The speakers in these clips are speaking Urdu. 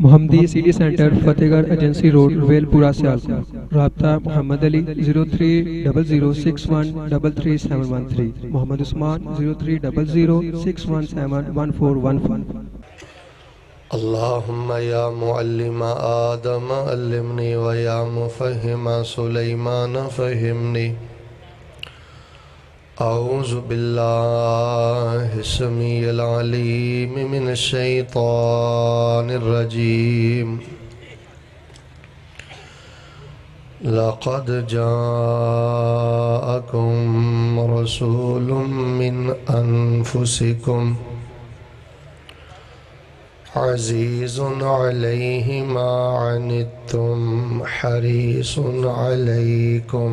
محمدی سٹی سینٹر فتح گڑھ ایجنسی روڈ ویل پورہ سیالکوٹ۔ رابطہ محمد علی 0300613373، محمد عثمان 030061711415۔ اللہم یا معلم آدم علمنی ویا مفہم سلیمان فہمنی۔ اعوذ باللہ السمیع العلیم من الشیطان الرجیم۔ لقد جاءکم رسول من انفسکم عزیز علیہ ما عنتم حریص علیکم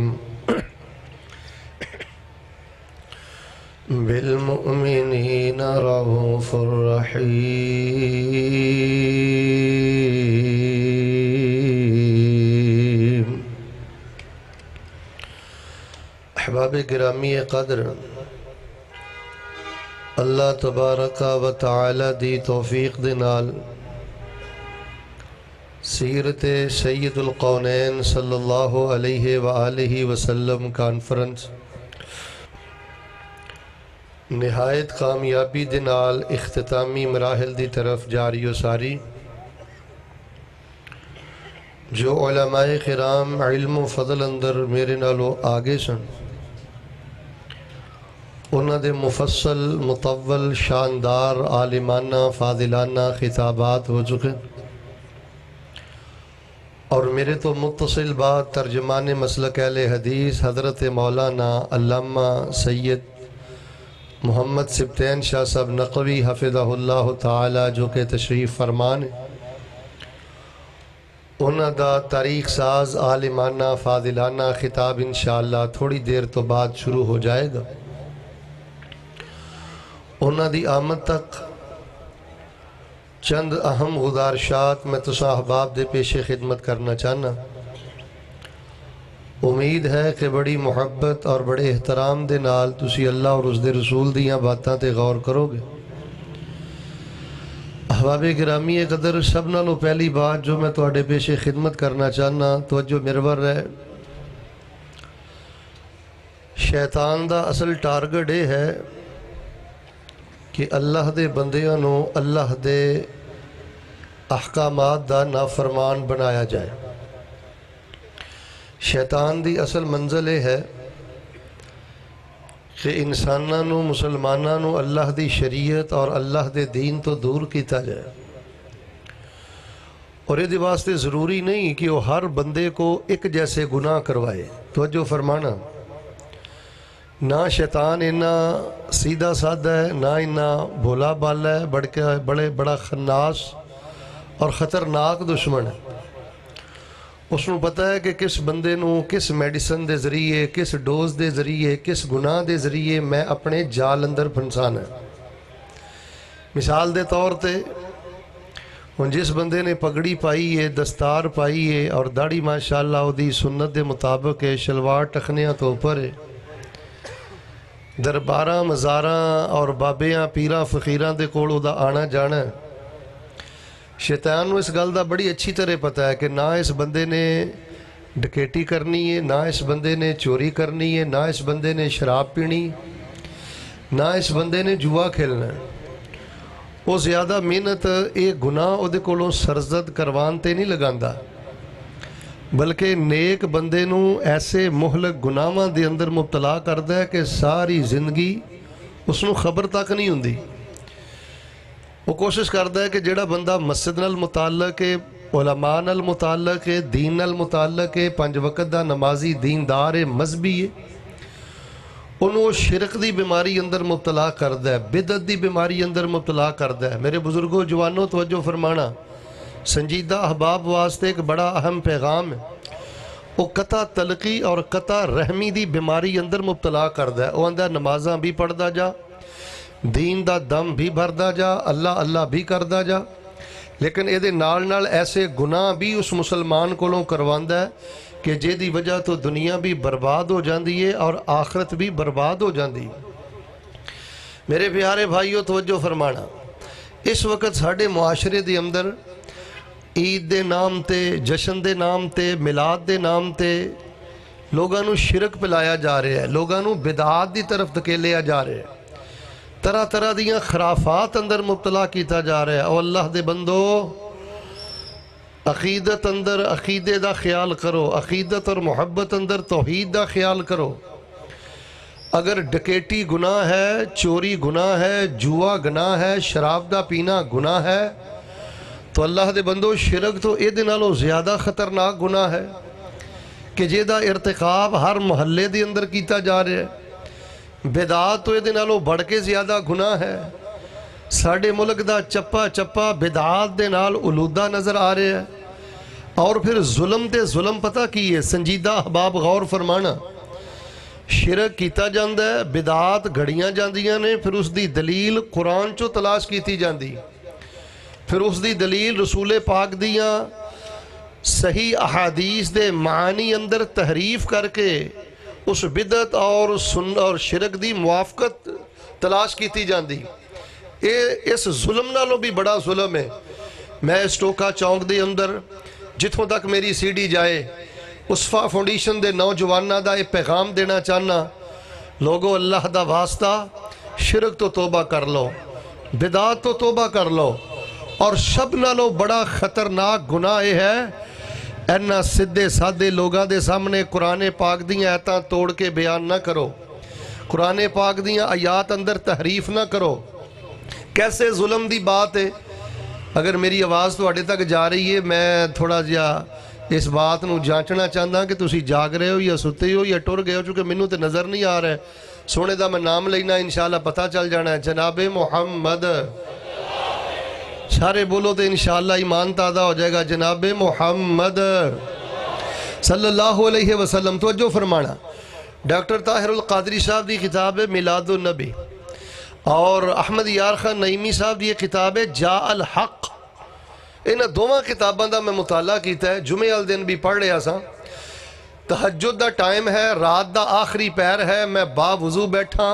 بالمؤمنین رؤوف رحیم۔ احباب گرامی قدر، اللہ تبارک و تعالی دی توفیق دے نال سیرت سید القونین صلی اللہ علیہ وآلہ وسلم کانفرنس نہایت کامیابی دے نال اختتامی مراحل دی طرف جاری و ساری۔ جو علماء کرام علم و فضل اندر میرے نالو آگے سن، انہاں دے مفصل مطول شاندار عالمانہ فاضلانہ خطابات ہو چکے، اور میرے تو متصل بعد ترجمان مسلک اہل حدیث حضرت مولانا علامہ سید محمد سبطین شاہ صاحب نقوی حفظہ اللہ تعالی جو کہ تشریف فرمان ہے، انہاں دا تاریخ ساز عالمانہ فاضلانہ خطاب انشاءاللہ تھوڑی دیر تو بعد شروع ہو جائے گا۔ انہاں دی آمد تک چند اہم گزارشات میں تساں احباب دے پیش خدمت کرنا چاہنا۔ امید ہے کہ بڑی محبت اور بڑے احترام دے نال تسی اللہ اور اس دے رسول دیاں باتاں تے غور کرو گے۔ احباب گرامی قدر، سب نالو پہلی بات جو میں تواڈے پیش خدمت کرنا چاہنا، توجہ مرور ہے، شیطان دا اصل ٹارگٹ یہ ہے کہ اللہ دے بندیاں نو اللہ دے احکامات دا نافرمان بنایا جائے۔ شیطان دی اصل منزل یہ ہے کہ انساناں نو مسلماناں نو اللہ دی شریعت اور اللہ دے دین تو دور کیتا جائے، اور یہ واسطے ضروری نہیں کہ وہ ہر بندے کو ایک جیسے گناہ کروائے۔ توجہ فرمانا، نہ شیطان اتنا سیدھا سادہ ہے، نہ اتنا بھولا بالا ہے، بڑا خناس اور خطرناک دشمن ہے۔ اس نو پتہ ہے کہ کس بندے نو کس میڈیسن دے ذریعے، کس ڈوز دے ذریعے، کس گناہ دے ذریعے میں اپنے جال اندر پھنسانا ہے۔ مثال دے طور تے جس بندے نے پگڑی پائی ہے، دستار پائی ہے اور داڑھی ماشاءاللہ وہ دی سنت دے مطابق ہے، شلوار ٹخنیاں تو اوپر ہے، درباراں مزاراں اور بابیاں پیراں فقیراں دے کول دا آنا جانا ہے۔ شیطان نو اس گل دا بڑی اچھی طرح پتہ ہے کہ نہ اس بندے نے ڈکیٹی کرنی ہے، نہ اس بندے نے چوری کرنی ہے، نہ اس بندے نے شراب پینی، نہ اس بندے نے جوا کھیلنا ہے۔ وہ زیادہ محنت ایک گناہ او دے کولوں سرزد کروان تے نہیں لگاندا، بلکہ نیک بندے نو ایسے مہلک گناہاں دے اندر مبتلا کردا ہے کہ ساری زندگی اس نو خبر تک نہیں ہوندی۔ وہ کوشش کرتا ہے کہ جڑا بندہ مسجد نال متعلق ہے، علماء نال متعلق ہے، دین نال متعلق ہے، 5 وقت دا نمازی دیندار ہے، مذہبی ہے، انہوں شرک دی بیماری اندر مبتلا کرتا ہے، بدعت دی بیماری اندر مبتلا کرتا ہے۔ میرے بزرگوں جوانوں توجہ فرمانا، سنجیدہ احباب واسطے ایک بڑا اہم پیغام ہے۔ وہ قطع تلقی اور قطع رحمی دی بیماری اندر مبتلا کرتا ہے۔ وہ اندر نمازاں بھی پڑھدا جا، دین دا دم بھی بھردا جا، اللہ اللہ بھی کردا جا، لیکن یہ نال ایسے گناہ بھی اس مسلمان کولوں کرواندا ہے کہ جے دی وجہ تو دنیا بھی برباد ہو جاندی ہے اور آخرت بھی برباد ہو جاندی ہے۔ میرے پیارے بھائیو توجہ فرمانا، اس وقت ساڑھے معاشرے دے اندر عید دے نام تے، جشن دے نام تے، میلاد دے نام تے لوگاں نو شرک پلایا جا رہا ہے، لوگاں نو بدعات دی طرف دھکیلیا جا رہا ہے، طرح طرح دیاں خرافات اندر مبتلا کیتا جا رہا ہے۔ او اللہ دے بندو، عقیدت اندر عقیدے دا خیال کرو، عقیدت اور محبت اندر توحید دا خیال کرو۔ اگر ڈکیٹی گناہ ہے، چوری گناہ ہے، جوا گناہ ہے، شراب دا پینا گناہ ہے، تو اللہ دے بندو شرک تو اے دے نالوں زیادہ خطرناک گناہ ہے کہ جے دا ارتکاب ہر محلے دے اندر کیتا جا رہا ہے۔ بدعات تو اے دے نالوں بڑھ کے زیادہ گناہ ہے۔ ساڑھے ملک دا چپا چپا بدعات دے نال علودہ نظر آ رہے ہیں۔ اور پھر ظلم تے ظلم پتہ کی ہے، سنجیدہ احباب غور فرمانا، شرک کیتا جاندہ ہے، بدعات گھڑیاں جاندیاں نے، پھر اس دی دلیل قرآن چو تلاش کیتی جاندی، پھر اس دی دلیل رسول پاک دیاں صحیح احادیث دے معانی اندر تحریف کر کے اس بدعت اور شرک دی موافقت تلاش کیتی جاندی۔ اس ظلم نالوں بھی بڑا ظلم ہے۔ میں اس ٹوکا چونک دے اندر جتھوں تک میری سی ڈی جائے اسفا فاؤنڈیشن دے نوجوانہ دا ایک پیغام دینا چاہنا، لوگو اللہ دا واسطہ شرک تو توبہ کر لو، بدعات تو توبہ کر لو، اور سب نالوں بڑا خطرناک گناہ ہے اینا سدھے سادھے لوگاں دے سامنے قرآن پاک دیاں آیاتاں توڑ کے بیان نہ کرو، قرآن پاک دیاں آیات اندر تحریف نہ کرو۔ کیسے ظلم دی بات ہے۔ اگر میری آواز تو اڈے تک جا رہی ہے، میں تھوڑا جا اس بات نو جانچنا چاہتا کہ تسی جاگ رہے ہو یا ستے ہو یا ٹر گئے ہو، چونکہ منوں تے نظر نہیں آ رہا ہے۔ سونے دا میں نام لینا انشاءاللہ پتہ چل جانا ہے، جناب محمد۔ سارے بولو تو انشاءاللہ ایمان تازہ ہو جائے گا، جناب محمد صلی اللہ علیہ وسلم۔ توجہ فرمانا، ڈاکٹر طاہر القادری صاحب دی کتاب ہے میلاد النبی، اور احمد یار خان نعیمی صاحب دی کتاب ہے جاء الحق۔ انہاں دوواں کتاباں دا میں مطالعہ کیتا ہے، جمعے والے دن بھی پڑھ رہا سا۔ تہجد دا ٹائم ہے، رات دا آخری پہر ہے، میں با وضو بیٹھا،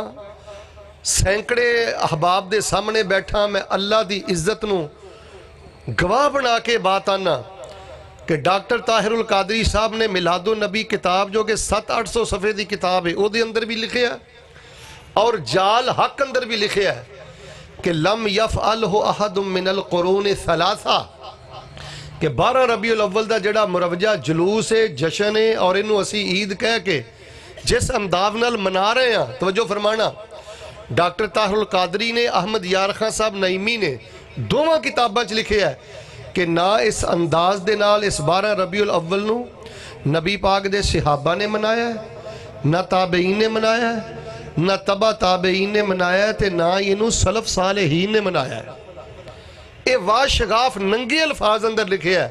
سینکڑے احباب دے سامنے بیٹھا، میں اللہ دی عزت نو گواہ بنا کے بات آنا کہ ڈاکٹر طاہر القادری صاحب نے میلاد النبی کتاب جو کہ 700-800 صفحے دی کتاب ہے، او دے اندر بھی لکھے ہے، اور جال حق اندر بھی لکھے ہے کہ لم یفعلہ احد من القرون ثلاثہ، کہ 12 ربیع الاول دا جڑا مروجہ جلوس ہے، جشن ہے، اور انہوں اسی عید کہہ کے جس انداز نال منا رہے ہیں۔ توجہ فرمانا، ڈاکٹر طاہر القادری نے، احمد یار خان صاحب نعیمی نے دوواں کتاباں چ لکھے ہے کہ نہ اس انداز دے نال اس 12 ربیع الاول نو نبی پاک دے صحابہ نے منایا ہے، نہ تابعین نے منایا ہے، نہ تبع تابعین نے منایا ہے، تے نہ انہوں سلف صالحین نے منایا ہے۔ اے واشغاف ننگے الفاظ اندر لکھے ہے،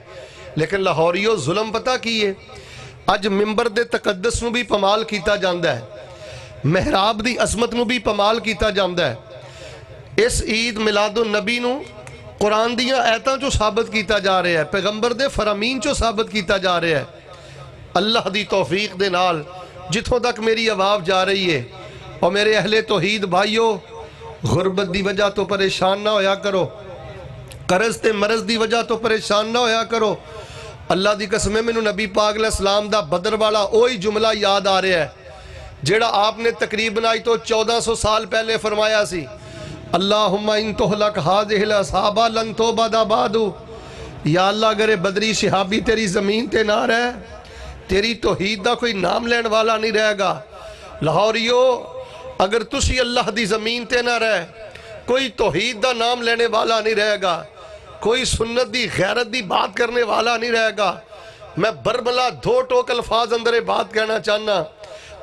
لیکن لاہوریو ظلم پتہ کیے، اج ممبر دے تقدس نو بھی پمال کیتا جاندہ ہے، محراب دی عظمت نو بھی پمال کیتا جاندہ ہے۔ اس عید میلاد النبی نو قرآن دیاں آیتاں چو ثابت کیتا جا رہا ہے، پیغمبر دے فرامین چو ثابت کیتا جا رہا ہے۔ اللہ دی توفیق دے نال جتھوں تک میری آواز جا رہی ہے، اور میرے اہل توحید بھائیو، غربت دی وجہ تو پریشان نہ ہویا کرو، قرض تے مرض دی وجہ تو پریشان نہ ہویا کرو۔ اللہ دی قسم میں نبی پاک علیہ السلام دا بدر والا وہی جملہ یاد آ رہا ہے جیڑا آپ نے تقریباً آئی تو 1400 سال پہلے فرمایا سی، اللہم ان تہلک ہذہ الاصحابہ لن توبد بعد۔ یا اللہ اگر بدری صحابی تیری زمین تے نہ رہے، تیری توحید دا کوئی نام لین والا نہیں رہے گا۔ لاہوریو، اگر تسی اللہ دی زمین تے نہ رہے، کوئی توحید دا نام لینے والا نہیں رہے گا، کوئی سنت دی غیرت دی بات کرنے والا نہیں رہے گا۔ میں بربلا 2 ٹوک الفاظ اندر بات کہنا چاہنا،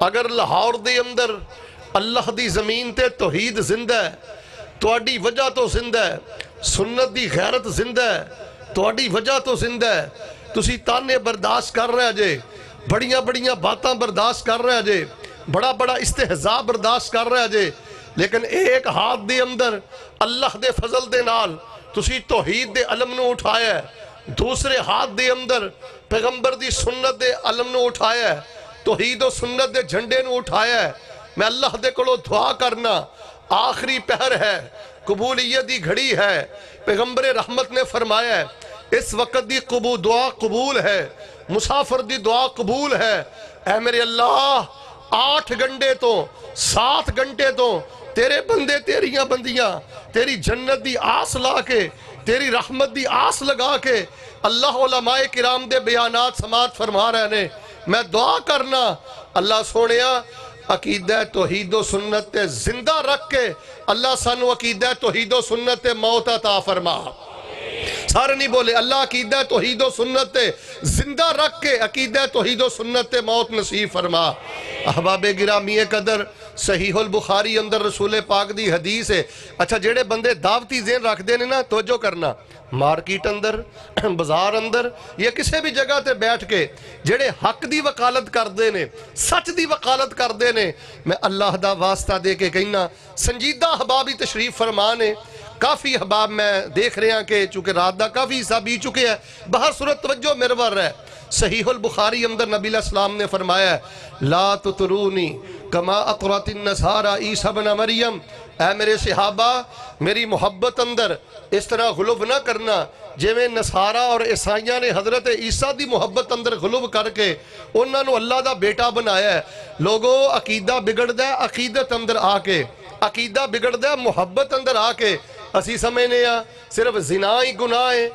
اگر لاہور دے اندر اللہ دی زمین تے توحید زندہ ہے، تواڈی وجہ تو زندہ ہے، سنت دی غیرت زندہ ہے، تواڈی وجہ تو زندہ ہے، تسی تانے برداشت کر رہے جے، بڑیاں بڑیاں باتاں برداشت کر رہے جے، بڑا بڑا استہزاء برداشت کر رہے جے، لیکن ایک ہاتھ دے اندر اللہ دے فضل دے نال تسی توحید دے علم نو اٹھایا ہے، دوسرے ہاتھ دے اندر پیغمبر دی سنت دے علم نو اٹھایا ہے، توحید و سنت دے جھنڈے نو اٹھایا ہے۔ میں اللہ دے کولو دعا کرنا، آخری پہر ہے، قبولیت دی گھڑی ہے، پیغمبر رحمت نے فرمایا ہے اس وقت دی دعا قبول ہے، مسافر دی دعا قبول ہے۔ اے میرے اللہ 8 گھنٹے تو 7 گھنٹے تو تیرے بندے تیریاں بندیاں تیری جنت دی آس لا کے، تیری رحمت دی آس لگا کے اللہ علماء کرام دے بیانات سماعت فرما رہے نے۔ میں دعا کرنا اللہ سونیا عقیدہ توحید و سنت تے زندہ رکھ کے اللہ سانو عقیدہ توحید و سنت تے موت عطا فرما۔ سارے نہیں بولے اللہ عقیدہ توحید و سنت تے زندہ رکھ کے عقیدہ توحید و سنت تے موت نصیب فرما۔ احباب گرامی قدر صحیح البخاری اندر رسول پاک دی حدیث ہے۔ اچھا جڑے بندے دعوتی ذہن رکھ دے نے نا توجہ کرنا، مارکیٹ اندر بازار اندر یا کسی بھی جگہ تے بیٹھ کے جڑے حق دی وکالت کر دے نے، سچ دی وکالت کر دے نے، میں اللہ دا واسطہ دے کے کہنا سنجیدہ احبابی تشریف فرمانے۔ کافی احباب میں دیکھ رہے ہیں کہ چونکہ رات دا کافی حصہ بھی چکے ہیں، بہر صورت توجہ مرور ہے۔ صحیح البخاری اندر نبی علیہ السلام نے فرمایا ہے لا تطرونی کما اطرت النصارى عیسی ابن مریم، اے میرے صحابہ میری محبت اندر اس طرح غلو نہ کرنا جویں نصارہ اور عیسائیاں نے حضرت عیسیٰ دی محبت اندر غلو کر کے انہوں نے اللہ دا بیٹا بنایا ہے۔ لوگوں عقیدہ بگڑ دا ہے عقیدت اندر آ کے، عقیدہ بگڑ دا ہے محبت اندر آ کے اسی سمجھنے ہیں صرف زنا ہی گناہ ہے،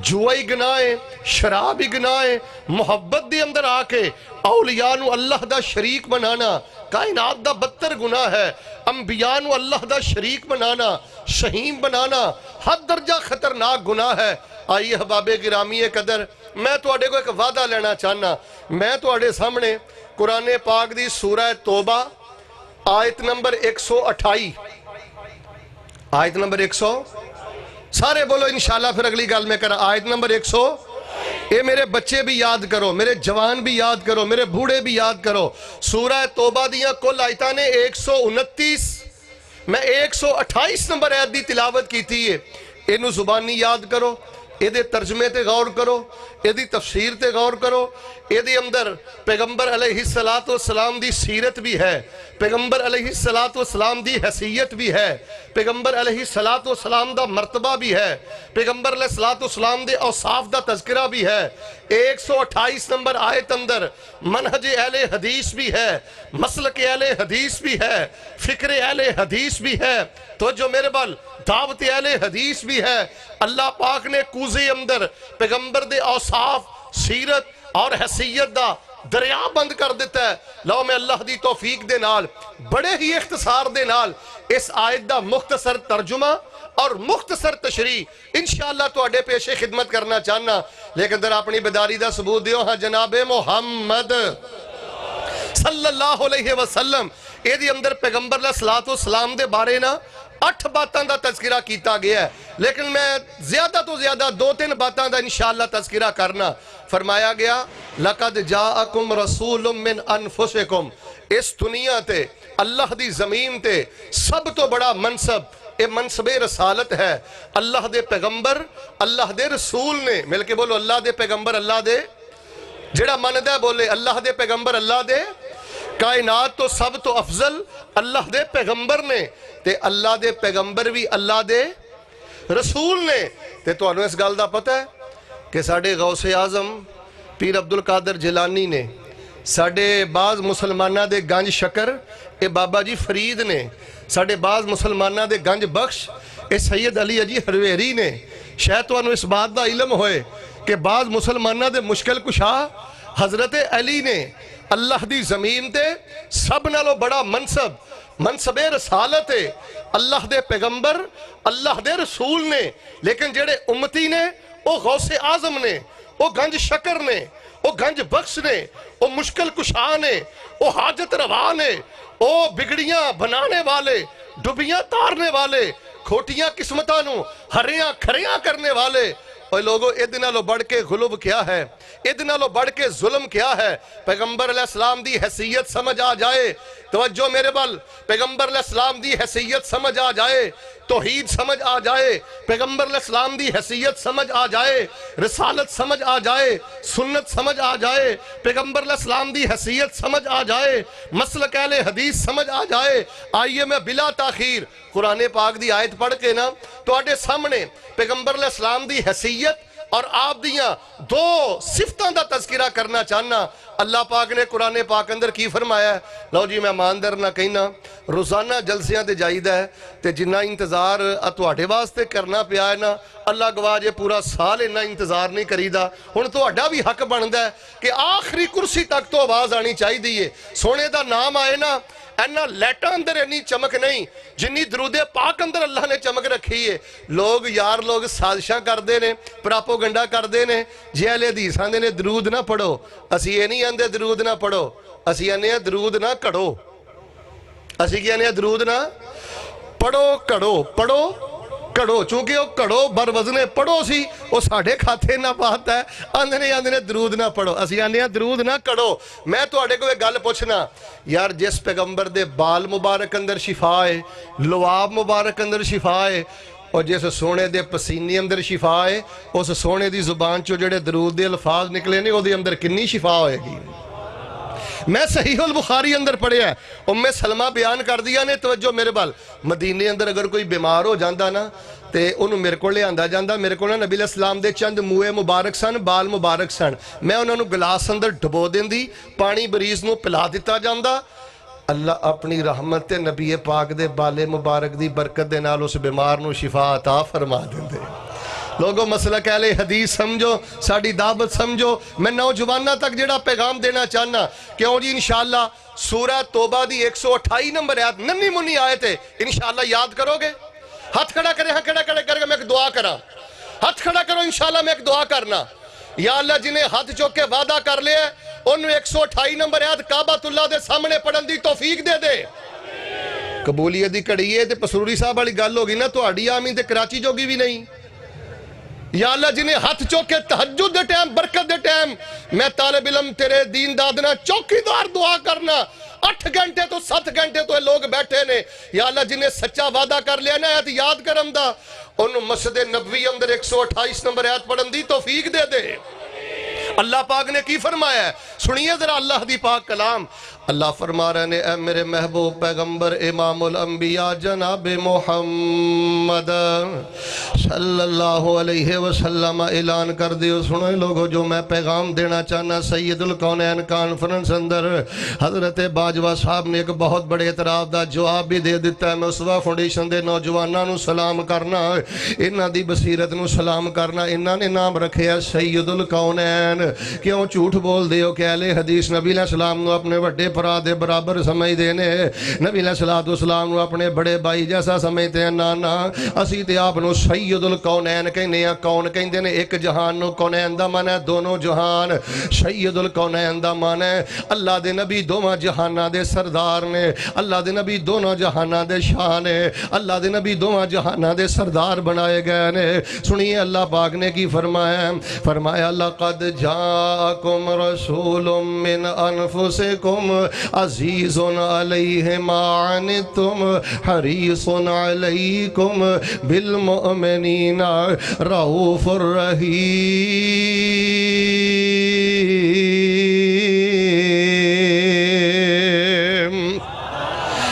جوا ہی گناہ ہے، شراب ہی گناہ ہے۔ محبت دے اندر آ کے اولیاء نو اللہ دا شریک بنانا کائنات دا بدتر گناہ ہے۔ انبیاء نو اللہ دا شریک بنانا، شہیم بنانا حد درجہ خطرناک گناہ ہے۔ آئیے احباب گرامی قدر میں تواڈے کو ایک وعدہ لینا چاہنا، میں تواڈے سامنے قرآن پاک دی سورہ توبہ آیت نمبر 128 آیت نمبر 100 سارے بولو انشاءاللہ پھر اگلی گل میں کرا آیت نمبر 100 اے میرے بچے بھی یاد کرو، میرے جوان بھی یاد کرو، میرے بوڑھے بھی یاد کرو۔ سورہ توبہ دیاں کل آیتاں نے 129 میں 128 نمبر آیت دی تلاوت کی تھی ہے۔ اینو زبانی یاد کرو، اے دے ترجمے تے غور کرو، اے دی تفسیر تے غور کرو۔ اے دے اندر پیغمبر علیہ السلام دی سیرت بھی ہے، پیغمبر علیہ السلام دی حیثیت بھی ہے، پیغمبر علیہ السلام دا مرتبہ بھی ہے، پیغمبر علیہ السلام دے اوصاف دا تذکرہ بھی ہے۔ 128 نمبر آیت اندر منہج اہل حدیث بھی ہے، مسلک اہل حدیث بھی ہے، فکر اہل حدیث بھی ہے، تو جو میرے بال دعوت اہل حدیث بھی ہے۔ اللہ پاک نے کوزے اندر پیغمبر دے اوصاف، سیرت اور حیثیت دا دریا بند کر دیتا ہے۔ لو میں اللہ دی توفیق دے نال بڑے ہی اختصار دے نال اس آیت دا مختصر ترجمہ اور مختصر تشریح انشاءاللہ تو اڈے پیشے خدمت کرنا چاہنا، لیکن در اپنی بیداری دا ثبوت دیو ہاں جناب محمد صلی اللہ علیہ وسلم۔ اے دی اندر پیغمبر علیہ السلام دے بارے نا 8 باتاں دا تذکرہ کیتا گیا ہے، لیکن میں زیادہ تو زیادہ 2-3 باتاں دا انشاءاللہ تذکرہ کرنا۔ فرمایا گیا لَقَدْ جَاءَكُمْ رَسُولٌ مِّنْ أَنفُسِكُمْ، اس دنیا تے اللہ دی زمین تے سب تو بڑا منصب اے منصب رسالت ہے۔ اللہ دے پیغمبر اللہ دے رسول نے، مل کے بولو اللہ دے پیغمبر اللہ دے، جڑا مندہ بولے اللہ دے پیغمبر اللہ دے، کائنات تو سب تو افضل اللہ دے پیغمبر نے، تے اللہ دے پیغمبر بھی اللہ دے رسول نے۔ تے تو انہوں اس گل دا پتہ ہے کہ ساڑھے غوث اعظم پیر عبدالقادر جیلانی نے، ساڑھے بعض مسلمانہ دے گنج شکر اے بابا جی فرید نے، ساڑھے بعض مسلمانہ دے گنج بخش اے سید علی اجی ہرویری نے، شاید تو انہوں اس بات دا علم ہوئے کہ بعض مسلمانہ دے مشکل کشا حضرت علی نے۔ اللہ دی زمین تے سب نالو بڑا منصب رسالت ہے، اللہ دے پیغمبر اللہ دے رسول نے، لیکن جڑے امتی نے او غوث اعظم نے، او گنج شکر نے، او گنج بخش نے، او مشکل کشا نے، او حاجت روا نے، او بگڑیاں بنانے والے، ڈبیاں تارنے والے، کھوٹیاں قسمتاں نو ہریاں کھریاں کرنے والے۔ اور لوگوں ادنا لو بڑھ کے غلب کیا ہے، ادنا لو بڑھ کے ظلم کیا ہے۔ پیغمبر علیہ السلام دی حیثیت سمجھ آ جائے، توجہ میرے بل، پیغمبر علیہ السلام دی حیثیت سمجھ آ جائے، توحید سمجھ آ جائے، پیغمبر علیہ السلام دی حیثیت سمجھ آ جائے، رسالت سمجھ آ جائے، سنت سمجھ آ جائے، پیغمبر علیہ السلام دی حیثیت سمجھ آ جائے، مسلک اہل حدیث سمجھ آ جائے۔ آئیے میں بلا تاخیر قرآن پاک دی آیت پڑھ کے نا تو آڈے سامنے پیغمبر علیہ السلام دی حیثیت اور آپ دیاں دو صفتاں دا تذکرہ کرنا چاہنا. اللہ پاک نے قرآن پاک اندر کی فرمایا ہے؟ لو جی میں ماندر نہ کہنا روزانہ جلسیاں تے جائیدہ ہے تے جنہ انتظار تواڈے واسطے کرنا پیا ہے نا اللہ گواہ جے پورا سال انہا انتظار نہیں کریدا. ہن تواڈا بھی حق بندا ہے کہ آخری کرسی تک تو آواز آنی چاہی دیئے. سونے دا نام آئے نا اینا لیٹا اندر اینی چمک نہیں جنی درود پاک اندر اللہ نے چمک رکھی ہے. لوگ یار لوگ سازشاں کر دے نے پراپوگنڈا کر دے نے جی اہل حدیث آندے نے درود نہ پڑھو. اسی یہ نہیں آندے درود نہ پڑھو اسی آنے ہیں درود نہ کڑو. اسی کی آنے ہیں درود نہ پڑھو کڑو پڑھو کڑو چونکہ وہ کڑو بر وزنے پڑھو سی وہ ساڑھے کھاتے نہ بات ہے آندھنے درود نہ پڑھو اسی آنے درود نہ کڑو. میں تو آڑے کو ایک گل پوچھنا یار جس پیغمبر دے بال مبارک اندر شفا ہے لواب مبارک اندر شفا ہے اور جس سونے دے پسینے اندر شفا ہے اس سونے دی زبان چو جڑے درود دے الفاظ نکلے نہیں وہ دے اندر کنی شفا ہوئے گی. میں صحیح البخاری اندر پڑھے ہیں ام سلمہ بیان کر دیا نے توجہ میرے بال مدینے اندر اگر کوئی بیمار ہو جاندہ نا تے انہوں میرے کو لے آندہ جاندہ میرے کو نا نبی علیہ السلام دے چند موئے مبارک سن بال مبارک سن میں انہوں گلاس اندر ڈبو دیں دی پانی بریز نو پلا دیتا جاندہ. اللہ اپنی رحمت نبی پاک دے بالے مبارک دی برکت دے نال اس بیمار نو شفا عطا فرما دیں دے. لوگوں مسئلہ اہل حدیث سمجھو ساڑی دعوت سمجھو. میں نوجوانہ تک جڑا پیغام دینا چاہنا کیوں جی انشاءاللہ سورہ توبہ دی 128 نمبر آیت ننی منی آیت ہے انشاءاللہ یاد کرو گے. ہاتھ کھڑا کریں ہاں کھڑا کریں میں ایک دعا کرا ہاتھ کھڑا کرو انشاءاللہ میں ایک دعا کرنا. یا اللہ جنہیں ہاتھ چوک کے وعدہ کر لیا انہوں 128 نمبر آیت کعبۃ اللہ دے سامنے پڑھن دی توفیق دے دے. قبولیت دی کڑی ہے تے پسروری صاحب والی گل ہوگی نا تو آڑی آمین تے کراچی جوگی بھی نہیں. یا اللہ جنہیں ہاتھ چوکے تہجد دے ٹائم برکت دے ٹائم میں طالب علم تیرے دین دادنا چوکی دار دعا کرنا 8 گھنٹے تو 7 گھنٹے تو لوگ بیٹھے نے. یا اللہ جنہیں سچا وعدہ کر لیا نا آیت یاد کرم دا انہوں مسجد نبوی اندر 128 نمبر آیت پڑھن دی توفیق دے دے. اللہ پاک نے کی فرمایا ہے سنیے ذرا اللہ دی پاک کلام. اللہ فرما رہے ہیں اے میرے محبوب پیغمبر امام الانبیاء جناب محمد صلی اللہ علیہ وسلم اعلان کر دیو. سنو لوگوں جو میں پیغام دینا چاہنا سید الکونین کانفرنس اندر حضرت باجوہ صاحب نے ایک بہت بڑے اعتراف دا جواب بھی دے دیتا ہے. میں اسوہ فونڈیشن دے نوجوانوں نو سلام کرنا انہاں دی بصیرت نو سلام کرنا. انہاں نے نام رکھے ہے سید الکونین. کیوں جھوٹ بول دیو کہ اہل حدیث نبی علیہ السلام نو اپنے وڈے پرا دے برابر سمجھ دینے نبی علیہ السلام نو اپنے بڑے بھائی جیسا سمجھتے ہیں. نانا اسی تے آپ نو سید الکونین کہنے ہیں. کون کہندے نے ایک جہان نو کونین دا مانا ہے دونوں جہان. سید الکونین دا مانا ہے اللہ دے نبی دوواں جہاناں دے سردار نے. اللہ دے نبی دونوں جہاناں دے شان ہے. اللہ دے نبی دوواں جہاناں دے سردار بنائے گئے نے. سنیے اللہ پاک نے کی فرمایا فرمایا لقد جاءکم رسول من انفسکم عزیز علیہ ما عنتم حریص علیکم بالمؤمنین رؤوف الرحیم.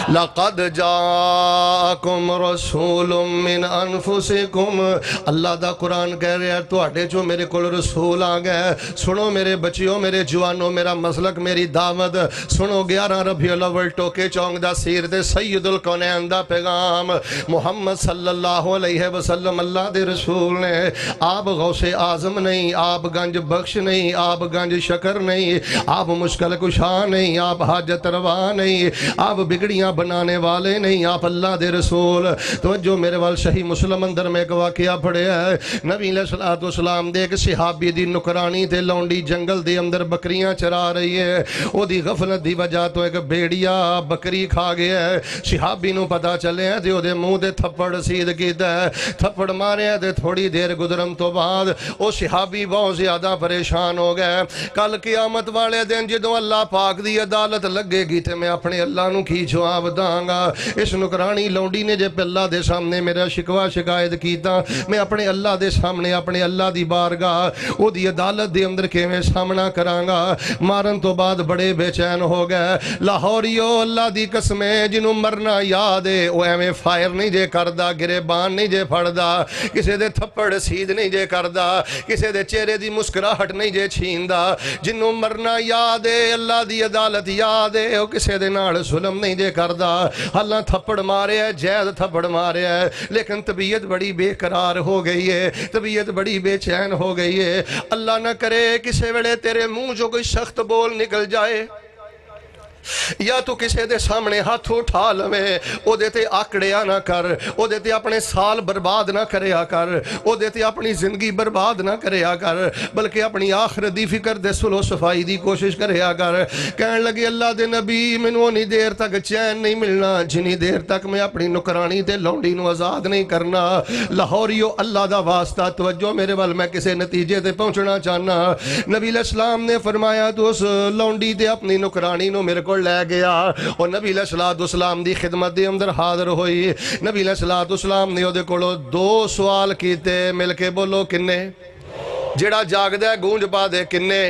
لقد جاءکم رسول من انفسکم. اللہ دا قرآن کہہ رہے ہیں تو اٹھے جو میرے کل رسول آگئے. سنو میرے بچیوں میرے جوانوں میرا مسلک میری دعوت سنو. 11 ربیع الاول ٹوکے چونگ دا سیر دے سید الکونین دا پیغام محمد صلی اللہ علیہ وسلم اللہ دے رسول نے. آپ غوث اعظم نہیں آپ گنج بخش نہیں آپ گنج شکر نہیں آپ مشکل کشا نہیں آپ حاجت روا نہیں آپ بگڑیاں بنانے والے نہیں آپ اللہ دے رسول. تو جو میرے وال صحیح مسلم اندر میں ایک واقعہ پڑھے ہے نبی علیہ السلام دے ایک صحابی دی نکرانی تے لونڈی جنگل دے اندر بکریاں چرا رہی ہے. او دی غفلت دی وجہ تو ایک بیڑیا بکری کھا گیا ہے. صحابی نو پتا چلے ہیں تے او دے منہ دے تھپڑ سید کیتا ہے تھپڑ مارے ہیں تے تھوڑی دیر گزرن تو بعد او صحابی بہت زیادہ پریشان ہو گئے. کل قیامت والے دن جدوں اللہ پاک دی عدالت لگے گی تے میں اپنے اللہ نو کی جواب وداں گا۔ اس نکرانی لونڈی نے جے اللہ دے سامنے میرا شکوا شکایت کیتا، میں اپنے اللہ دے سامنے اپنے اللہ دی بارگاہ او دی عدالت دے اندر کیویں سامنا کراں گا۔ مارن تو بعد بڑے بے چین ہو گئے۔ لاہوریو اللہ دی قسمیں جنوں مرنا یاد ہے او ایویں فائر نہیں جے کردا، گریبان نہیں جے پھڑدا، کسے دے تھپڑ سید نہیں جے کردا، کسے دے چہرے دی مسکراہٹ نہیں جے چھیندا۔ جنوں مرنا یاد ہے، اللہ دی عدالت یاد ہے، او کسے دے نال ظلم نہیں جے کردا۔ اللہ تھپڑ مارے ہے، جید تھپڑ مارے ہے، لیکن طبیعت بڑی بے قرار ہو گئی ہے، طبیعت بڑی بے چین ہو گئی ہے۔ اللہ نہ کرے کسے ویلے تیرے منہ جو کوئی سخت بول نکل جائے، یا تو کسے دے سامنے ہاتھ اٹھا لوے، او دیتے آکڑیا نہ کر، او دیتے اپنے سال برباد نہ کریا کر، او دیتے اپنی زندگی برباد نہ کریا کر، بلکہ اپنی آخرت دی فکر دے صلح و صفائی دی کوشش کریا کر۔ کہنے لگے اللہ دے نبی مینوں اونی دیر تک چین نہیں ملنا جنی دیر تک میں اپنی نکرانی تے لونڈی نو آزاد نہیں کرنا۔ لاہوریو اللہ دا واسطہ توجہ میرے وال، میں کسے نتیجے تے پہنچنا چاہنا۔ نبی علیہ السلام نے فرمایا تو اس لونڈی تے اپنی نکرانی نو میرے کو لے گیا، اور نبی علیہ السلام دی خدمت دے اندر حاضر ہوئی۔ نبی علیہ السلام نے دے کولو دو سوال کیتے، مل کے بولو کنے؟ جڑا جاگدا ہے گونج پا دے کنے؟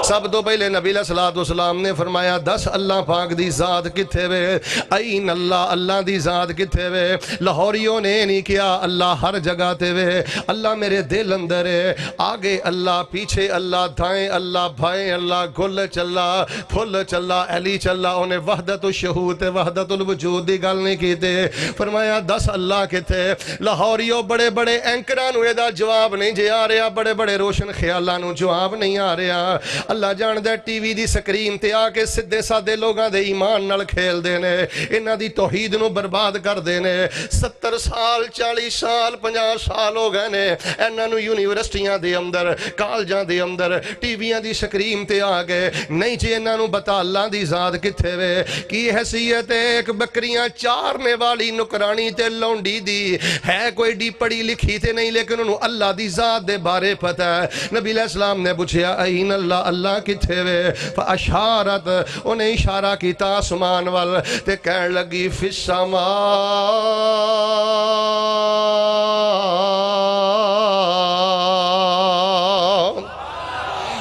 سب تو پہلے نبی علیہ السلام نے فرمایا 10 اللہ پاک دی ذات کتھے وے؟ این اللہ، اللہ دی ذات کتھے وے؟ لاہوریوں نے نہیں کیا اللہ ہر جگہ تے وے، اللہ میرے دل اندر ہے، آگے اللہ، پیچھے اللہ، دھائیں اللہ، بھائیں اللہ، گل چلا پھل چلا علی چلا۔ انہیں وحدت الشہود وحدت الوجود دی گل نہیں کیتے، فرمایا 10 اللہ کتھے؟ لاہوریوں بڑے بڑے اینکراں نو دا جواب نہیں جے آ رہا، بڑے بڑے روشن خیالاں نو جواب نہیں آ رہا۔ اللہ جاندہ ٹی وی دی سکرین تے آ کے سدھے سادے لوگاں دے ایمان نال کھیل دینے، انہاں دی توحید نو برباد کر دینے۔ 70 سال 40 سال 50 سال ہو گئے نے انہاں نو یونیورسٹیاں دے اندر، کالجاں دے اندر ٹی ویاں دی سکرین تے آ گئے نہیں جی انہاں نو بتا اللہ دی ذات کتھے وے؟ کی حیثیت ہے ایک بکریاں چارنے والی نکرانی تے لونڈی دی، ہے کوئی ڈی پڑھی لکھی تے نہیں، لیکن انہوں اللہ دی ذات دے بارے پتہ ہے۔ نبی علیہ السلام نے پوچھیا این اللہ، اللہ کتھے وے؟ فاشارت، انہیں اشارہ کیتا آسمان وال تے کہن لگی فی السماء